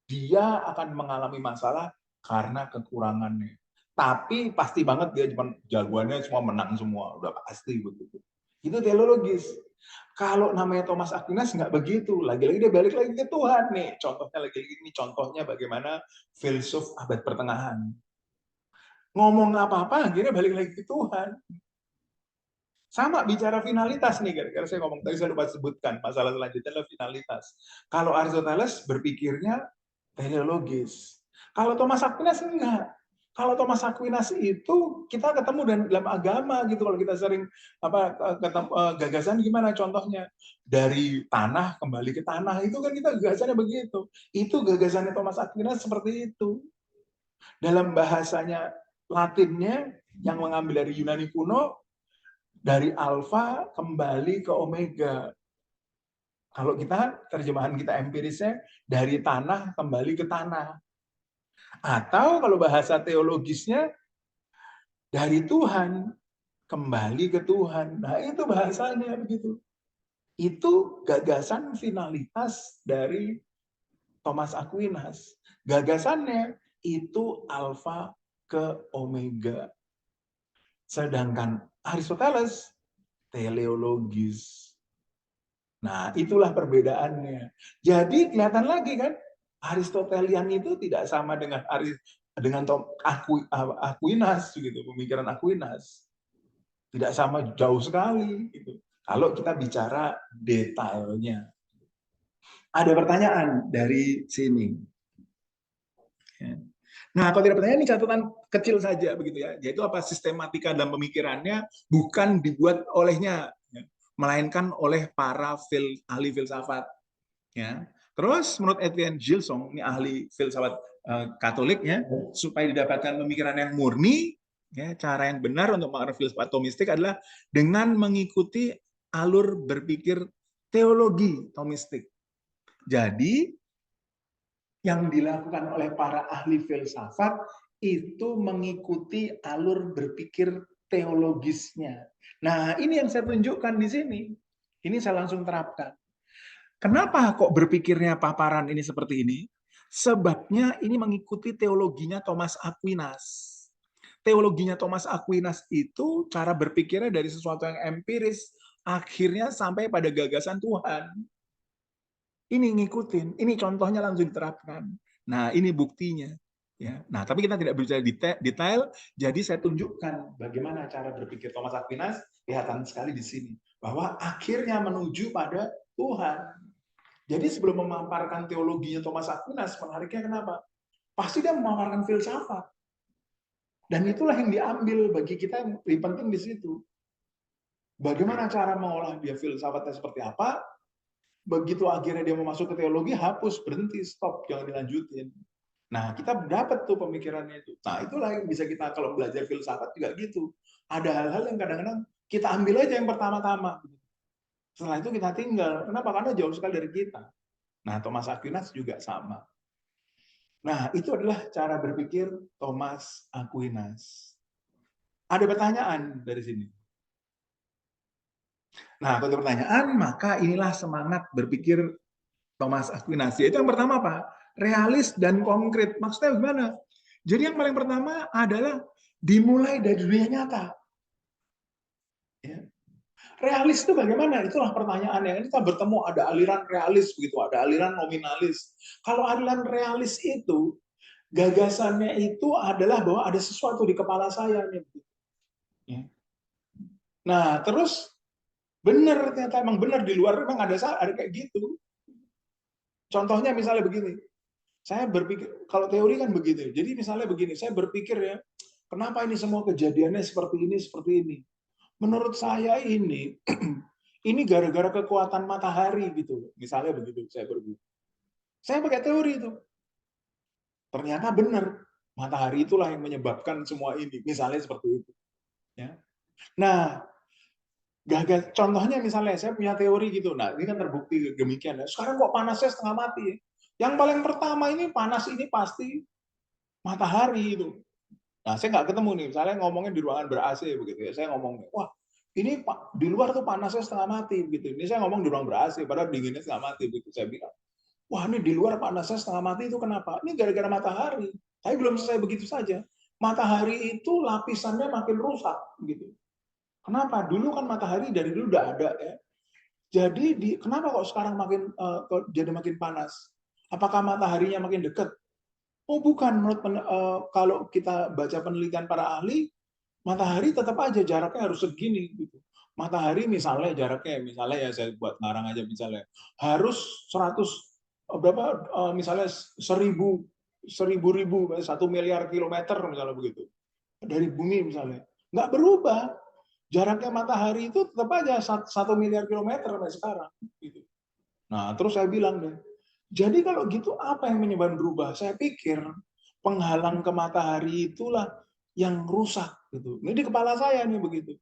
dia akan mengalami masalah karena kekurangannya. Tapi pasti banget dia cuma jagoannya semua menang semua, udah pasti begitu. Itu teologis. Kalau namanya Thomas Aquinas nggak begitu. Lagi-lagi dia balik lagi ke Tuhan nih. Contohnya lagi-lagi ini contohnya bagaimana filsuf abad pertengahan. Ngomong apa-apa akhirnya balik lagi ke Tuhan. Sama bicara finalitas nih, gara-gara saya ngomong tadi, saya lupa sebutkan masalah selanjutnya adalah finalitas. Kalau Aristoteles berpikirnya teleologis. Kalau Thomas Aquinas enggak. Kalau Thomas Aquinas itu kita ketemu dalam agama gitu. Kalau kita sering gagasan gimana contohnya? Dari tanah kembali ke tanah itu kan kita gagasannya begitu. Itu gagasannya Thomas Aquinas seperti itu. Dalam bahasanya Latinnya yang mengambil dari Yunani kuno, dari alfa kembali ke omega. Kalau kita terjemahan kita empirisnya dari tanah kembali ke tanah. Atau kalau bahasa teologisnya dari Tuhan kembali ke Tuhan. Nah, itu bahasanya begitu. Itu gagasan finalitas dari Thomas Aquinas. Gagasannya itu alfa ke omega. Sedangkan Aristoteles teleologis. Nah, itulah perbedaannya. Jadi kelihatan lagi kan, Aristotelian itu tidak sama dengan Aquinas gitu, pemikiran Aquinas. Tidak sama jauh sekali gitu. Kalau kita bicara detailnya. Ada pertanyaan dari sini. Nah, kalau tidak pertanyaan ini catatan kecil saja begitu ya. Yaitu apa sistematika dalam pemikirannya bukan dibuat olehnya, melainkan oleh para ahli filsafat. Ya. Terus menurut Etienne Gilson, ini ahli filsafat Katolik ya, supaya didapatkan pemikiran yang murni, ya, cara yang benar untuk mengerti filsafat Thomistik adalah dengan mengikuti alur berpikir teologi Thomistik. Jadi yang dilakukan oleh para ahli filsafat itu mengikuti alur berpikir teologisnya. Nah, ini yang saya tunjukkan di sini. Ini saya langsung terapkan. Kenapa kok berpikirnya paparan ini seperti ini? Sebabnya ini mengikuti teologinya Thomas Aquinas. Teologinya Thomas Aquinas itu cara berpikirnya dari sesuatu yang empiris, akhirnya sampai pada gagasan Tuhan. Ini ngikutin, ini contohnya langsung diterapkan. Nah, ini buktinya. Ya. Nah, tapi kita tidak berbicara detail, jadi saya tunjukkan bagaimana cara berpikir Thomas Aquinas, kelihatan sekali di sini. Bahwa akhirnya menuju pada Tuhan. Jadi sebelum memaparkan teologinya Thomas Aquinas, menariknya kenapa? Pasti dia memaparkan filsafat. Dan itulah yang diambil bagi kita yang lebih penting di situ. Bagaimana cara mengolah dia filsafatnya seperti apa? Begitu akhirnya dia mau masuk ke teologi, hapus, berhenti, stop, jangan dilanjutin. Nah, kita dapat tuh pemikirannya itu. Nah, itulah yang bisa kita kalau belajar filsafat juga gitu. Ada hal-hal yang kadang-kadang kita ambil aja yang pertama-tama. Setelah itu kita tinggal. Kenapa? Karena jauh sekali dari kita. Nah, Thomas Aquinas juga sama. Nah, itu adalah cara berpikir Thomas Aquinas. Ada pertanyaan dari sini? Nah, kalau ada pertanyaan, maka inilah semangat berpikir Thomas Aquinas. Itu yang pertama, Pak. Realis dan konkret. Maksudnya gimana? Jadi yang paling pertama adalah dimulai dari dunia nyata. Ya. Realis itu bagaimana? Itulah pertanyaannya. Kita bertemu ada aliran realis begitu, ada aliran nominalis. Kalau aliran realis itu gagasannya itu adalah bahwa ada sesuatu di kepala saya. Ya. Nah, terus benar ternyata emang benar di luar memang ada kayak gitu. Contohnya misalnya begini. Saya berpikir kalau teori kan begitu. Jadi misalnya begini, saya berpikir ya, kenapa ini semua kejadiannya seperti ini? Menurut saya ini ini gara-gara kekuatan matahari gitu. Misalnya begitu saya berpikir. Saya pakai teori itu. Ternyata benar. Matahari itulah yang menyebabkan semua ini. Misalnya seperti itu. Ya. Nah, contohnya misalnya saya punya teori gitu. Nah, ini kan terbukti demikian. Sekarang kok panasnya setengah mati? Yang paling pertama ini panas ini pasti matahari itu. Nah, saya nggak ketemu nih. Misalnya ngomongin di ruangan ber-AC begitu ya. Saya ngomong, wah ini di luar tuh panasnya setengah mati gitu. Ini saya ngomong di ruang ber-AC, padahal dinginnya setengah mati begitu. Saya bilang, wah ini di luar panasnya setengah mati itu kenapa? Ini gara-gara matahari. Tapi belum selesai begitu saja. Matahari itu lapisannya makin rusak gitu. Kenapa? Dulu kan matahari dari dulu udah ada ya. Jadi kenapa kok sekarang jadi makin panas? Apakah mataharinya makin dekat? Oh bukan, kalau kita baca penelitian para ahli, matahari tetap aja jaraknya harus segini gitu. Matahari misalnya jaraknya misalnya ya saya buat ngarang aja misalnya harus 100 berapa misalnya 1000 seribu-ribu, 1 miliar kilometer misalnya begitu. Dari bumi misalnya. Nggak berubah. Jaraknya matahari itu tetap aja 1 miliar kilometer sampai sekarang. Gitu. Nah, terus saya bilang deh, jadi kalau gitu apa yang menyebabkan berubah? Saya pikir penghalang ke matahari itulah yang rusak. Gitu. Ini di kepala saya nih begitu.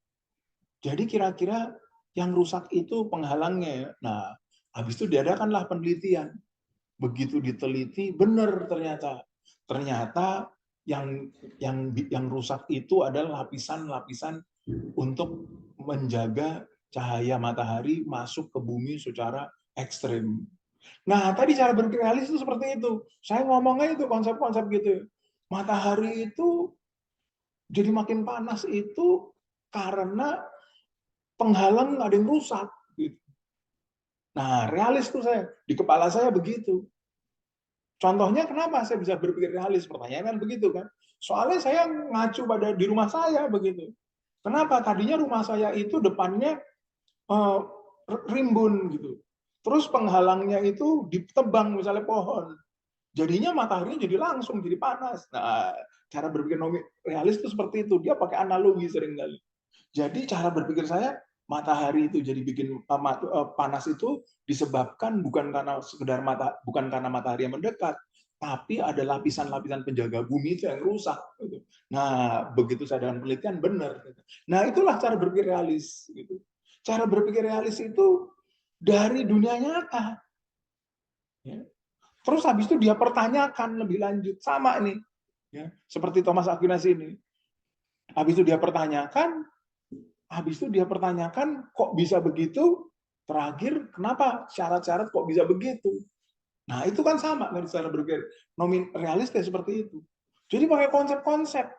Jadi kira-kira yang rusak itu penghalangnya. Nah, habis itu diadakanlah penelitian. Begitu diteliti, benar ternyata. Ternyata yang rusak itu adalah lapisan-lapisan untuk menjaga cahaya matahari masuk ke bumi secara ekstrim. Nah, tadi cara berpikir realis itu seperti itu. Saya ngomongnya itu konsep-konsep gitu. Matahari itu jadi makin panas itu karena penghalang ada yang rusak. Gitu. Nah, realis tuh saya. Di kepala saya begitu. Contohnya kenapa saya bisa berpikir realis? Pertanyaan kan begitu kan. Soalnya saya ngacu pada di rumah saya begitu. Kenapa? Tadinya rumah saya itu depannya rimbun gitu. Terus penghalangnya itu ditebang misalnya pohon. Jadinya matahari jadi langsung jadi panas. Nah, cara berpikir realis itu seperti itu. Dia pakai analogi seringkali. Jadi cara berpikir saya matahari itu jadi bikin panas itu disebabkan bukan karena matahari yang mendekat, tapi ada lapisan-lapisan penjaga bumi itu yang rusak. Nah, begitu saya dengan penelitian benar. Nah, itulah cara berpikir realis. Cara berpikir realis itu dari dunia nyata. Terus habis itu dia pertanyakan lebih lanjut sama nih, seperti Thomas Aquinas ini. Habis itu dia pertanyakan kok bisa begitu? Terakhir, kenapa syarat-syarat kok bisa begitu? Nah, itu kan sama dari cara berpikir realis kayak seperti itu. Jadi pakai konsep-konsep.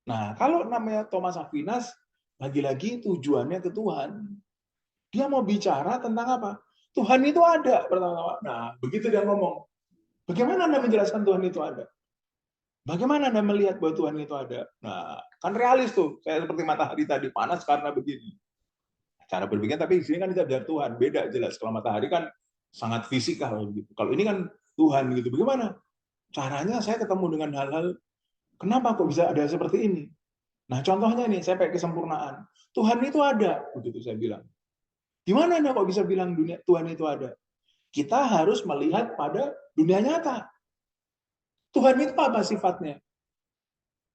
Nah, kalau namanya Thomas Aquinas, lagi-lagi tujuannya ke Tuhan. Dia mau bicara tentang apa? Tuhan itu ada pertama-tama. Nah, begitu dia ngomong, bagaimana Anda menjelaskan Tuhan itu ada? Bagaimana Anda melihat bahwa Tuhan itu ada? Nah, kan realis tuh. Saya seperti matahari tadi, panas karena begini. Cara berpikir, tapi di sini kan kita biar Tuhan. Beda jelas. Kalau matahari kan sangat fisikal. Gitu. Kalau ini kan Tuhan. Gitu. Bagaimana? Caranya saya ketemu dengan hal-hal, kenapa kok bisa ada seperti ini? Nah, contohnya nih, saya pakai kesempurnaan. Tuhan itu ada. Begitu saya bilang. Gimana Anda kok bisa bilang Tuhan itu ada? Kita harus melihat pada dunia nyata. Tuhan itu apa sifatnya?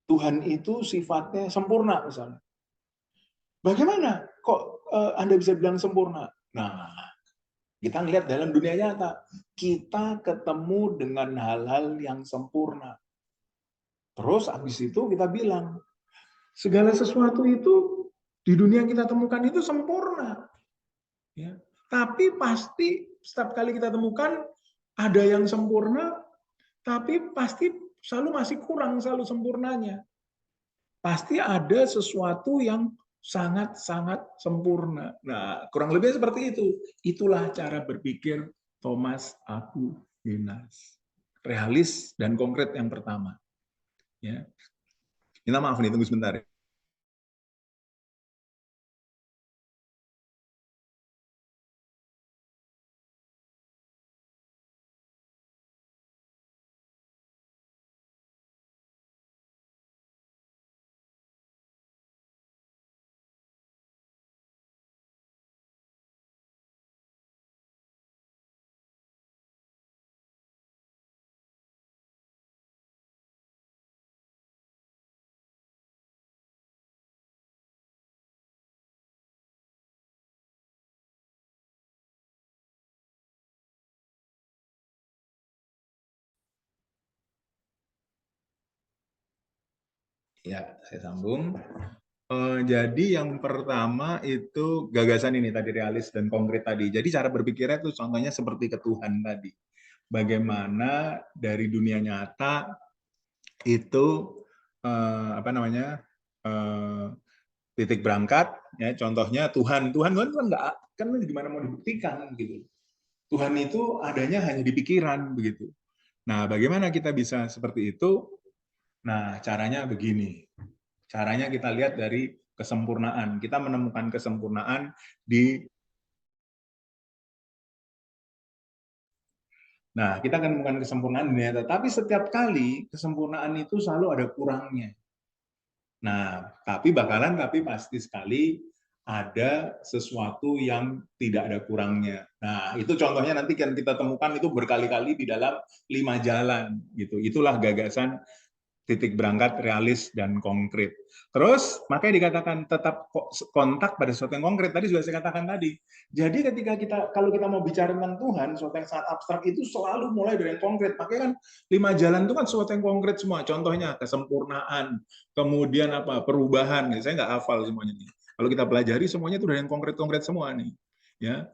Tuhan itu sifatnya sempurna misalnya. Bagaimana kok Anda bisa bilang sempurna? Nah, kita lihat dalam dunia nyata. Kita ketemu dengan hal-hal yang sempurna. Terus habis itu kita bilang, segala sesuatu itu di dunia yang kita temukan itu sempurna. Ya. Tapi pasti setiap kali kita temukan ada yang sempurna, tapi pasti selalu masih kurang selalu sempurnanya. Pasti ada sesuatu yang sangat-sangat sempurna. Nah, kurang lebih seperti itu. Itulah cara berpikir Thomas Aquinas. Realis dan konkret yang pertama. Ya. Minta maaf nih, tunggu sebentar ya. Ya, saya sambung. Jadi yang pertama itu gagasan ini tadi realis dan konkret tadi. Jadi cara berpikirnya itu contohnya seperti ke Tuhan tadi. Bagaimana dari dunia nyata itu apa namanya titik berangkat ya contohnya Tuhan kan nggak kan gimana mau dibuktikan gitu. Tuhan itu adanya hanya di pikiran begitu. Nah, bagaimana kita bisa seperti itu? Nah, caranya begini. Caranya kita lihat dari kesempurnaan. Kita menemukan kesempurnaan di Nah, kita akan menemukan kesempurnaan di nyata, tapi setiap kali kesempurnaan itu selalu ada kurangnya. Nah, tapi pasti sekali ada sesuatu yang tidak ada kurangnya. Nah, itu contohnya nanti kan kita temukan itu berkali-kali di dalam 5 jalan gitu. Itulah gagasan titik berangkat realis dan konkret. Terus makanya dikatakan tetap kontak pada sesuatu yang konkret. Tadi sudah saya katakan tadi. Jadi ketika kalau kita mau bicara tentang Tuhan, sesuatu yang sangat abstrak itu selalu mulai dari yang konkret. Makanya kan 5 jalan itu kan sesuatu yang konkret semua. Contohnya kesempurnaan, kemudian apa perubahan. Saya nggak hafal semuanya nih. Kalau kita pelajari semuanya itu dari yang konkret-konkret semua nih. Ya,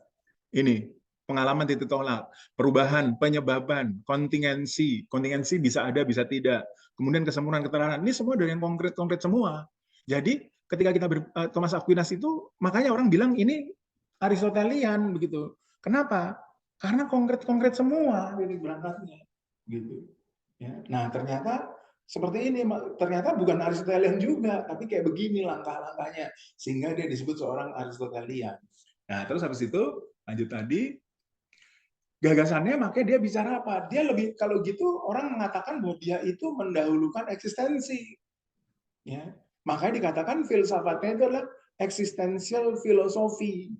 ini pengalaman titik tolak, perubahan, penyebaban, kontingensi bisa ada, bisa tidak, kemudian kesempurnaan keterangan, ini semua dari yang konkret-konkret semua. Jadi ketika kita Thomas Aquinas itu, makanya orang bilang ini Aristotelian begitu. Kenapa? Karena konkret-konkret semua titik berangkatnya, gitu. Ya. Nah ternyata seperti ini, ternyata bukan Aristotelian juga, tapi kayak begini langkah-langkahnya, sehingga dia disebut seorang Aristotelian. Nah terus habis itu lanjut tadi, gagasannya makanya dia bicara apa? Dia lebih, kalau gitu orang mengatakan bahwa dia itu mendahulukan eksistensi. Ya. Makanya dikatakan filsafatnya itu adalah existential philosophy.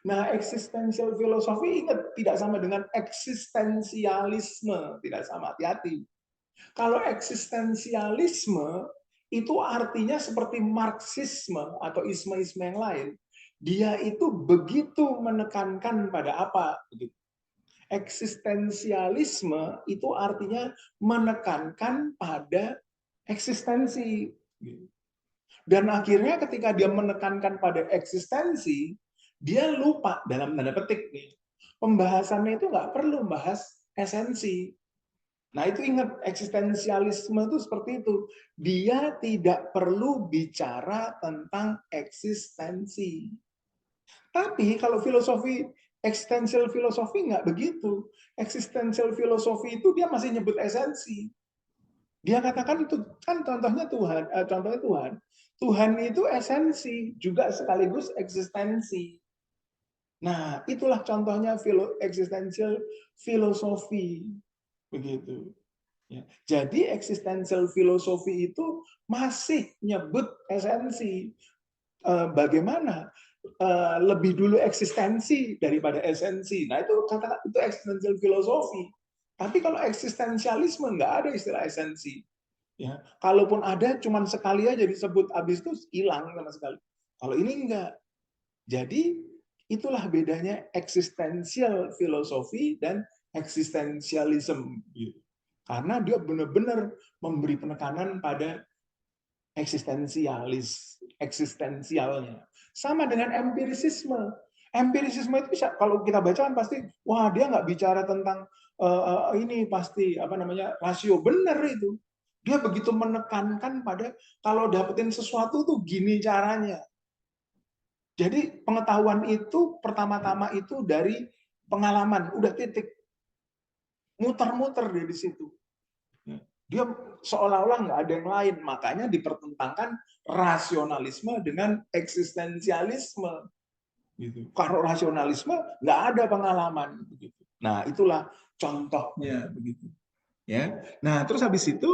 Nah, existential philosophy ingat tidak sama dengan eksistensialisme, tidak sama, hati-hati. Kalau eksistensialisme itu artinya seperti Marxisme atau isme-isme yang lain. Dia itu begitu menekankan pada apa? Eksistensialisme itu artinya menekankan pada eksistensi. Dan akhirnya ketika dia menekankan pada eksistensi, dia lupa dalam tanda petik nih. Pembahasannya itu nggak perlu membahas esensi. Nah itu ingat, eksistensialisme itu seperti itu. Dia tidak perlu bicara tentang eksistensi. Tapi kalau filosofi existential filosofi nggak begitu. Existential filosofi itu dia masih nyebut esensi. Dia katakan itu kan contohnya Tuhan, contohnya Tuhan. Tuhan itu esensi juga sekaligus eksistensi. Nah, itulah contohnya existential filosofi begitu. Ya. Jadi existential filosofi itu masih nyebut esensi. Bagaimana lebih dulu eksistensi daripada esensi. Nah, itu kata itu existential filosofi. Tapi kalau eksistensialisme nggak ada istilah esensi. Ya, kalaupun ada cuman sekali aja disebut, habis itu hilang sama sekali. Kalau ini enggak. Jadi itulah bedanya existential filosofi dan eksistensialisme. Karena dia benar-benar memberi penekanan pada eksistensialnya. Sama dengan empirisisme. Empirisisme itu kalau kita baca kan pasti, wah dia nggak bicara tentang ini pasti apa namanya rasio, benar itu. Dia begitu menekankan pada kalau dapetin sesuatu tuh gini caranya. Jadi pengetahuan itu pertama-tama itu dari pengalaman, udah titik. Muter-muter dia di situ. Dia seolah-olah nggak ada yang lain, makanya dipertentangkan rasionalisme dengan eksistensialisme. Gitu. Kalau rasionalisme nggak ada pengalaman. Begitu. Nah itulah contohnya begitu. Ya. Nah terus habis itu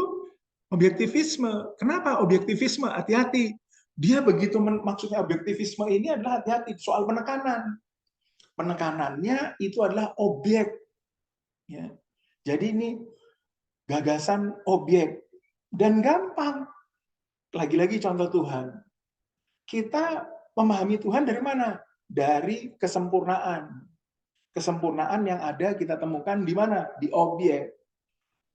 objektivisme. Kenapa objektivisme? Hati-hati. Dia begitu maksudnya objektivisme ini adalah hati-hati soal penekanan. Penekanannya itu adalah objek. Ya. Jadi ini gagasan objek. Dan gampang. Lagi-lagi contoh Tuhan. Kita memahami Tuhan dari mana? Dari kesempurnaan. Kesempurnaan yang ada kita temukan di mana? Di objek.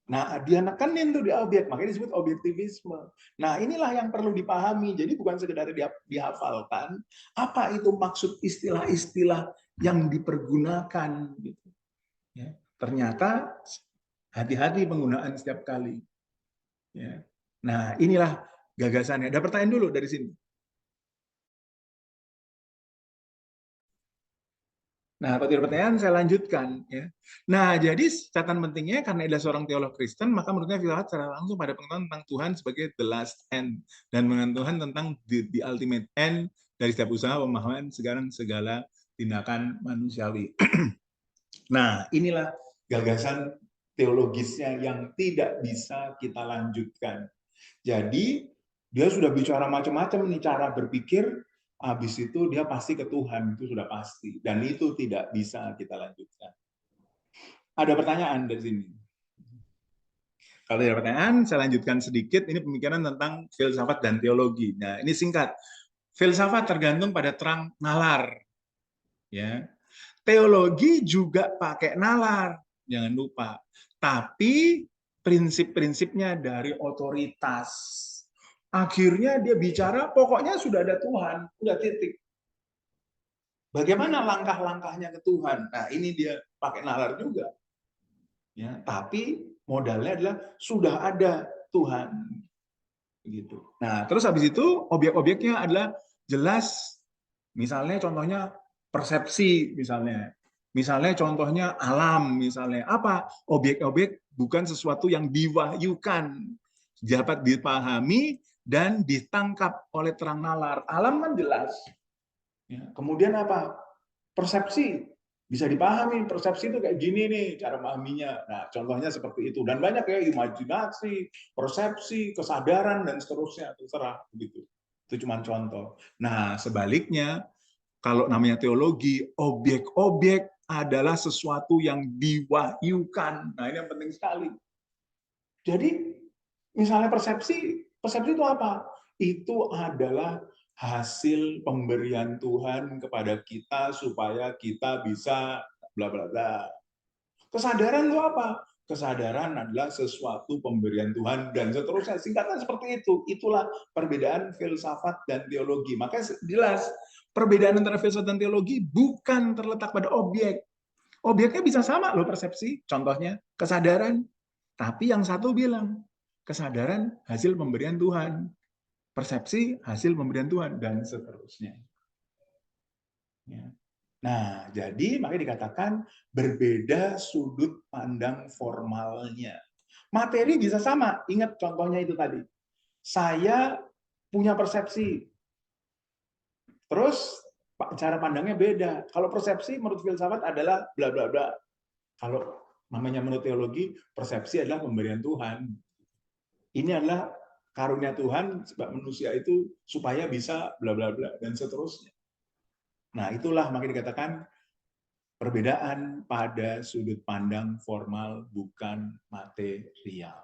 Nah, dia nekenin tuh di objek, makanya disebut objektivisme. Nah, inilah yang perlu dipahami. Jadi bukan sekedar dihafalkan, apa itu maksud istilah-istilah yang dipergunakan. Gitu. Ya. Ternyata hati-hati penggunaan setiap kali. Ya. Nah, inilah gagasannya. Ada pertanyaan dulu dari sini. Nah, kalau tidak pertanyaan, saya lanjutkan. Ya. Nah, jadi catatan pentingnya karena adalah seorang teolog Kristen, maka menurutnya filsafat secara langsung pada pengetahuan tentang Tuhan sebagai the last end dan mengenal Tuhan tentang the ultimate end dari setiap usaha pemahaman segala tindakan manusiawi. Nah, inilah gagasan teologisnya yang tidak bisa kita lanjutkan. Jadi dia sudah bicara macam-macam nih cara berpikir, habis itu dia pasti ke Tuhan, itu sudah pasti. Dan itu tidak bisa kita lanjutkan. Ada pertanyaan dari sini? Kalau ada pertanyaan, saya lanjutkan sedikit. Ini pemikiran tentang filsafat dan teologi. Nah, ini singkat. Filsafat tergantung pada terang nalar. Ya, teologi juga pakai nalar, jangan lupa. Tapi prinsip-prinsipnya dari otoritas. Akhirnya dia bicara, pokoknya sudah ada Tuhan, udah titik. Bagaimana langkah-langkahnya ke Tuhan? Nah, ini dia pakai nalar juga. Ya, tapi modalnya adalah sudah ada Tuhan. Gitu. Nah, terus habis itu objek-objeknya adalah jelas. Misalnya contohnya persepsi misalnya. Misalnya contohnya alam misalnya. Apa? Objek-objek bukan sesuatu yang diwahyukan, dapat dipahami dan ditangkap oleh terang nalar. Alam kan jelas. Ya. Kemudian apa? Persepsi bisa dipahami, persepsi itu kayak gini nih cara memahaminya. Nah, contohnya seperti itu. Dan banyak ya, imajinasi, persepsi, kesadaran, dan seterusnya. Terserah begitu. Itu cuma contoh. Nah, sebaliknya, kalau namanya teologi, objek-objek adalah sesuatu yang diwahyukan. Nah, ini yang penting sekali. Jadi, misalnya persepsi, persepsi itu apa? Itu adalah hasil pemberian Tuhan kepada kita supaya kita bisa bla bla bla. Kesadaran itu apa? Kesadaran adalah sesuatu pemberian Tuhan dan seterusnya. Singkatnya seperti itu. Itulah perbedaan filsafat dan teologi. Makanya jelas perbedaan antara filsafat dan teologi bukan terletak pada objek. Objeknya bisa sama loh persepsi. Contohnya kesadaran. Tapi yang satu bilang kesadaran hasil pemberian Tuhan. Persepsi hasil pemberian Tuhan dan seterusnya. Ya. Nah, jadi makanya dikatakan berbeda sudut pandang formalnya. Materi bisa sama. Ingat contohnya itu tadi. Saya punya persepsi. Terus cara pandangnya beda. Kalau persepsi menurut filsafat adalah bla bla bla. Kalau namanya menurut teologi, persepsi adalah pemberian Tuhan. Ini adalah karunia Tuhan sebab manusia itu supaya bisa bla bla bla dan seterusnya. Nah, itulah makanya dikatakan perbedaan pada sudut pandang formal bukan material.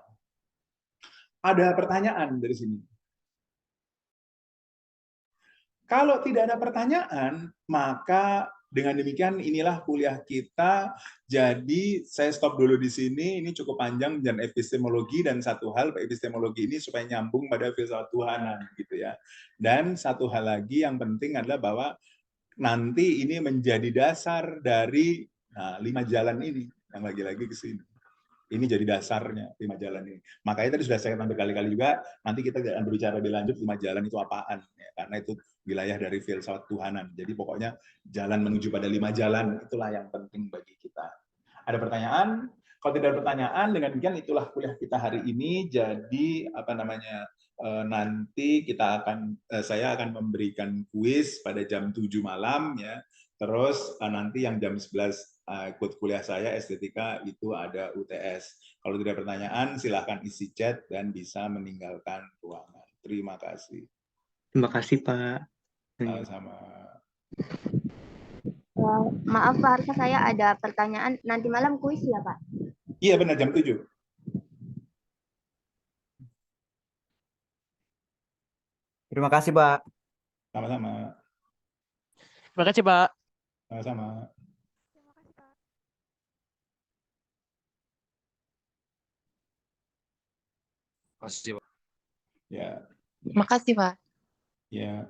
Ada pertanyaan dari sini? Kalau tidak ada pertanyaan, maka dengan demikian inilah kuliah kita. Jadi saya stop dulu di sini. Ini cukup panjang dan epistemologi, dan satu hal epistemologi ini supaya nyambung pada filsafat Tuhanan gitu ya. Dan satu hal lagi yang penting adalah bahwa nanti ini menjadi dasar dari 5 jalan ini yang lagi-lagi ke sini. Ini jadi dasarnya 5 jalan ini. Makanya tadi sudah saya katakan berkali-kali juga, nanti kita akan berbicara lebih lanjut 5 jalan itu apaan. Ya, karena itu wilayah dari filsafat Tuhanan. Jadi pokoknya jalan menuju pada 5 jalan, itulah yang penting bagi kita. Ada pertanyaan? Kalau tidak ada pertanyaan, dengan demikian itulah kuliah kita hari ini. Jadi nanti saya akan memberikan kuis pada jam 7 malam ya. Terus nanti yang jam 11 ikut kuliah saya estetika itu ada UTS. Kalau tidak ada pertanyaan silahkan isi chat dan bisa meninggalkan ruangan. Terima kasih. Terima kasih Pak. Sama-sama. Maaf Pak, harusnya saya ada pertanyaan. Nanti malam kuis ya Pak? Iya benar, jam 7. Terima kasih Pak. Sama-sama. Terima kasih, Pak. Sama-sama. Terima kasih, Pak. Ya. Terima kasih, Pak. Ya.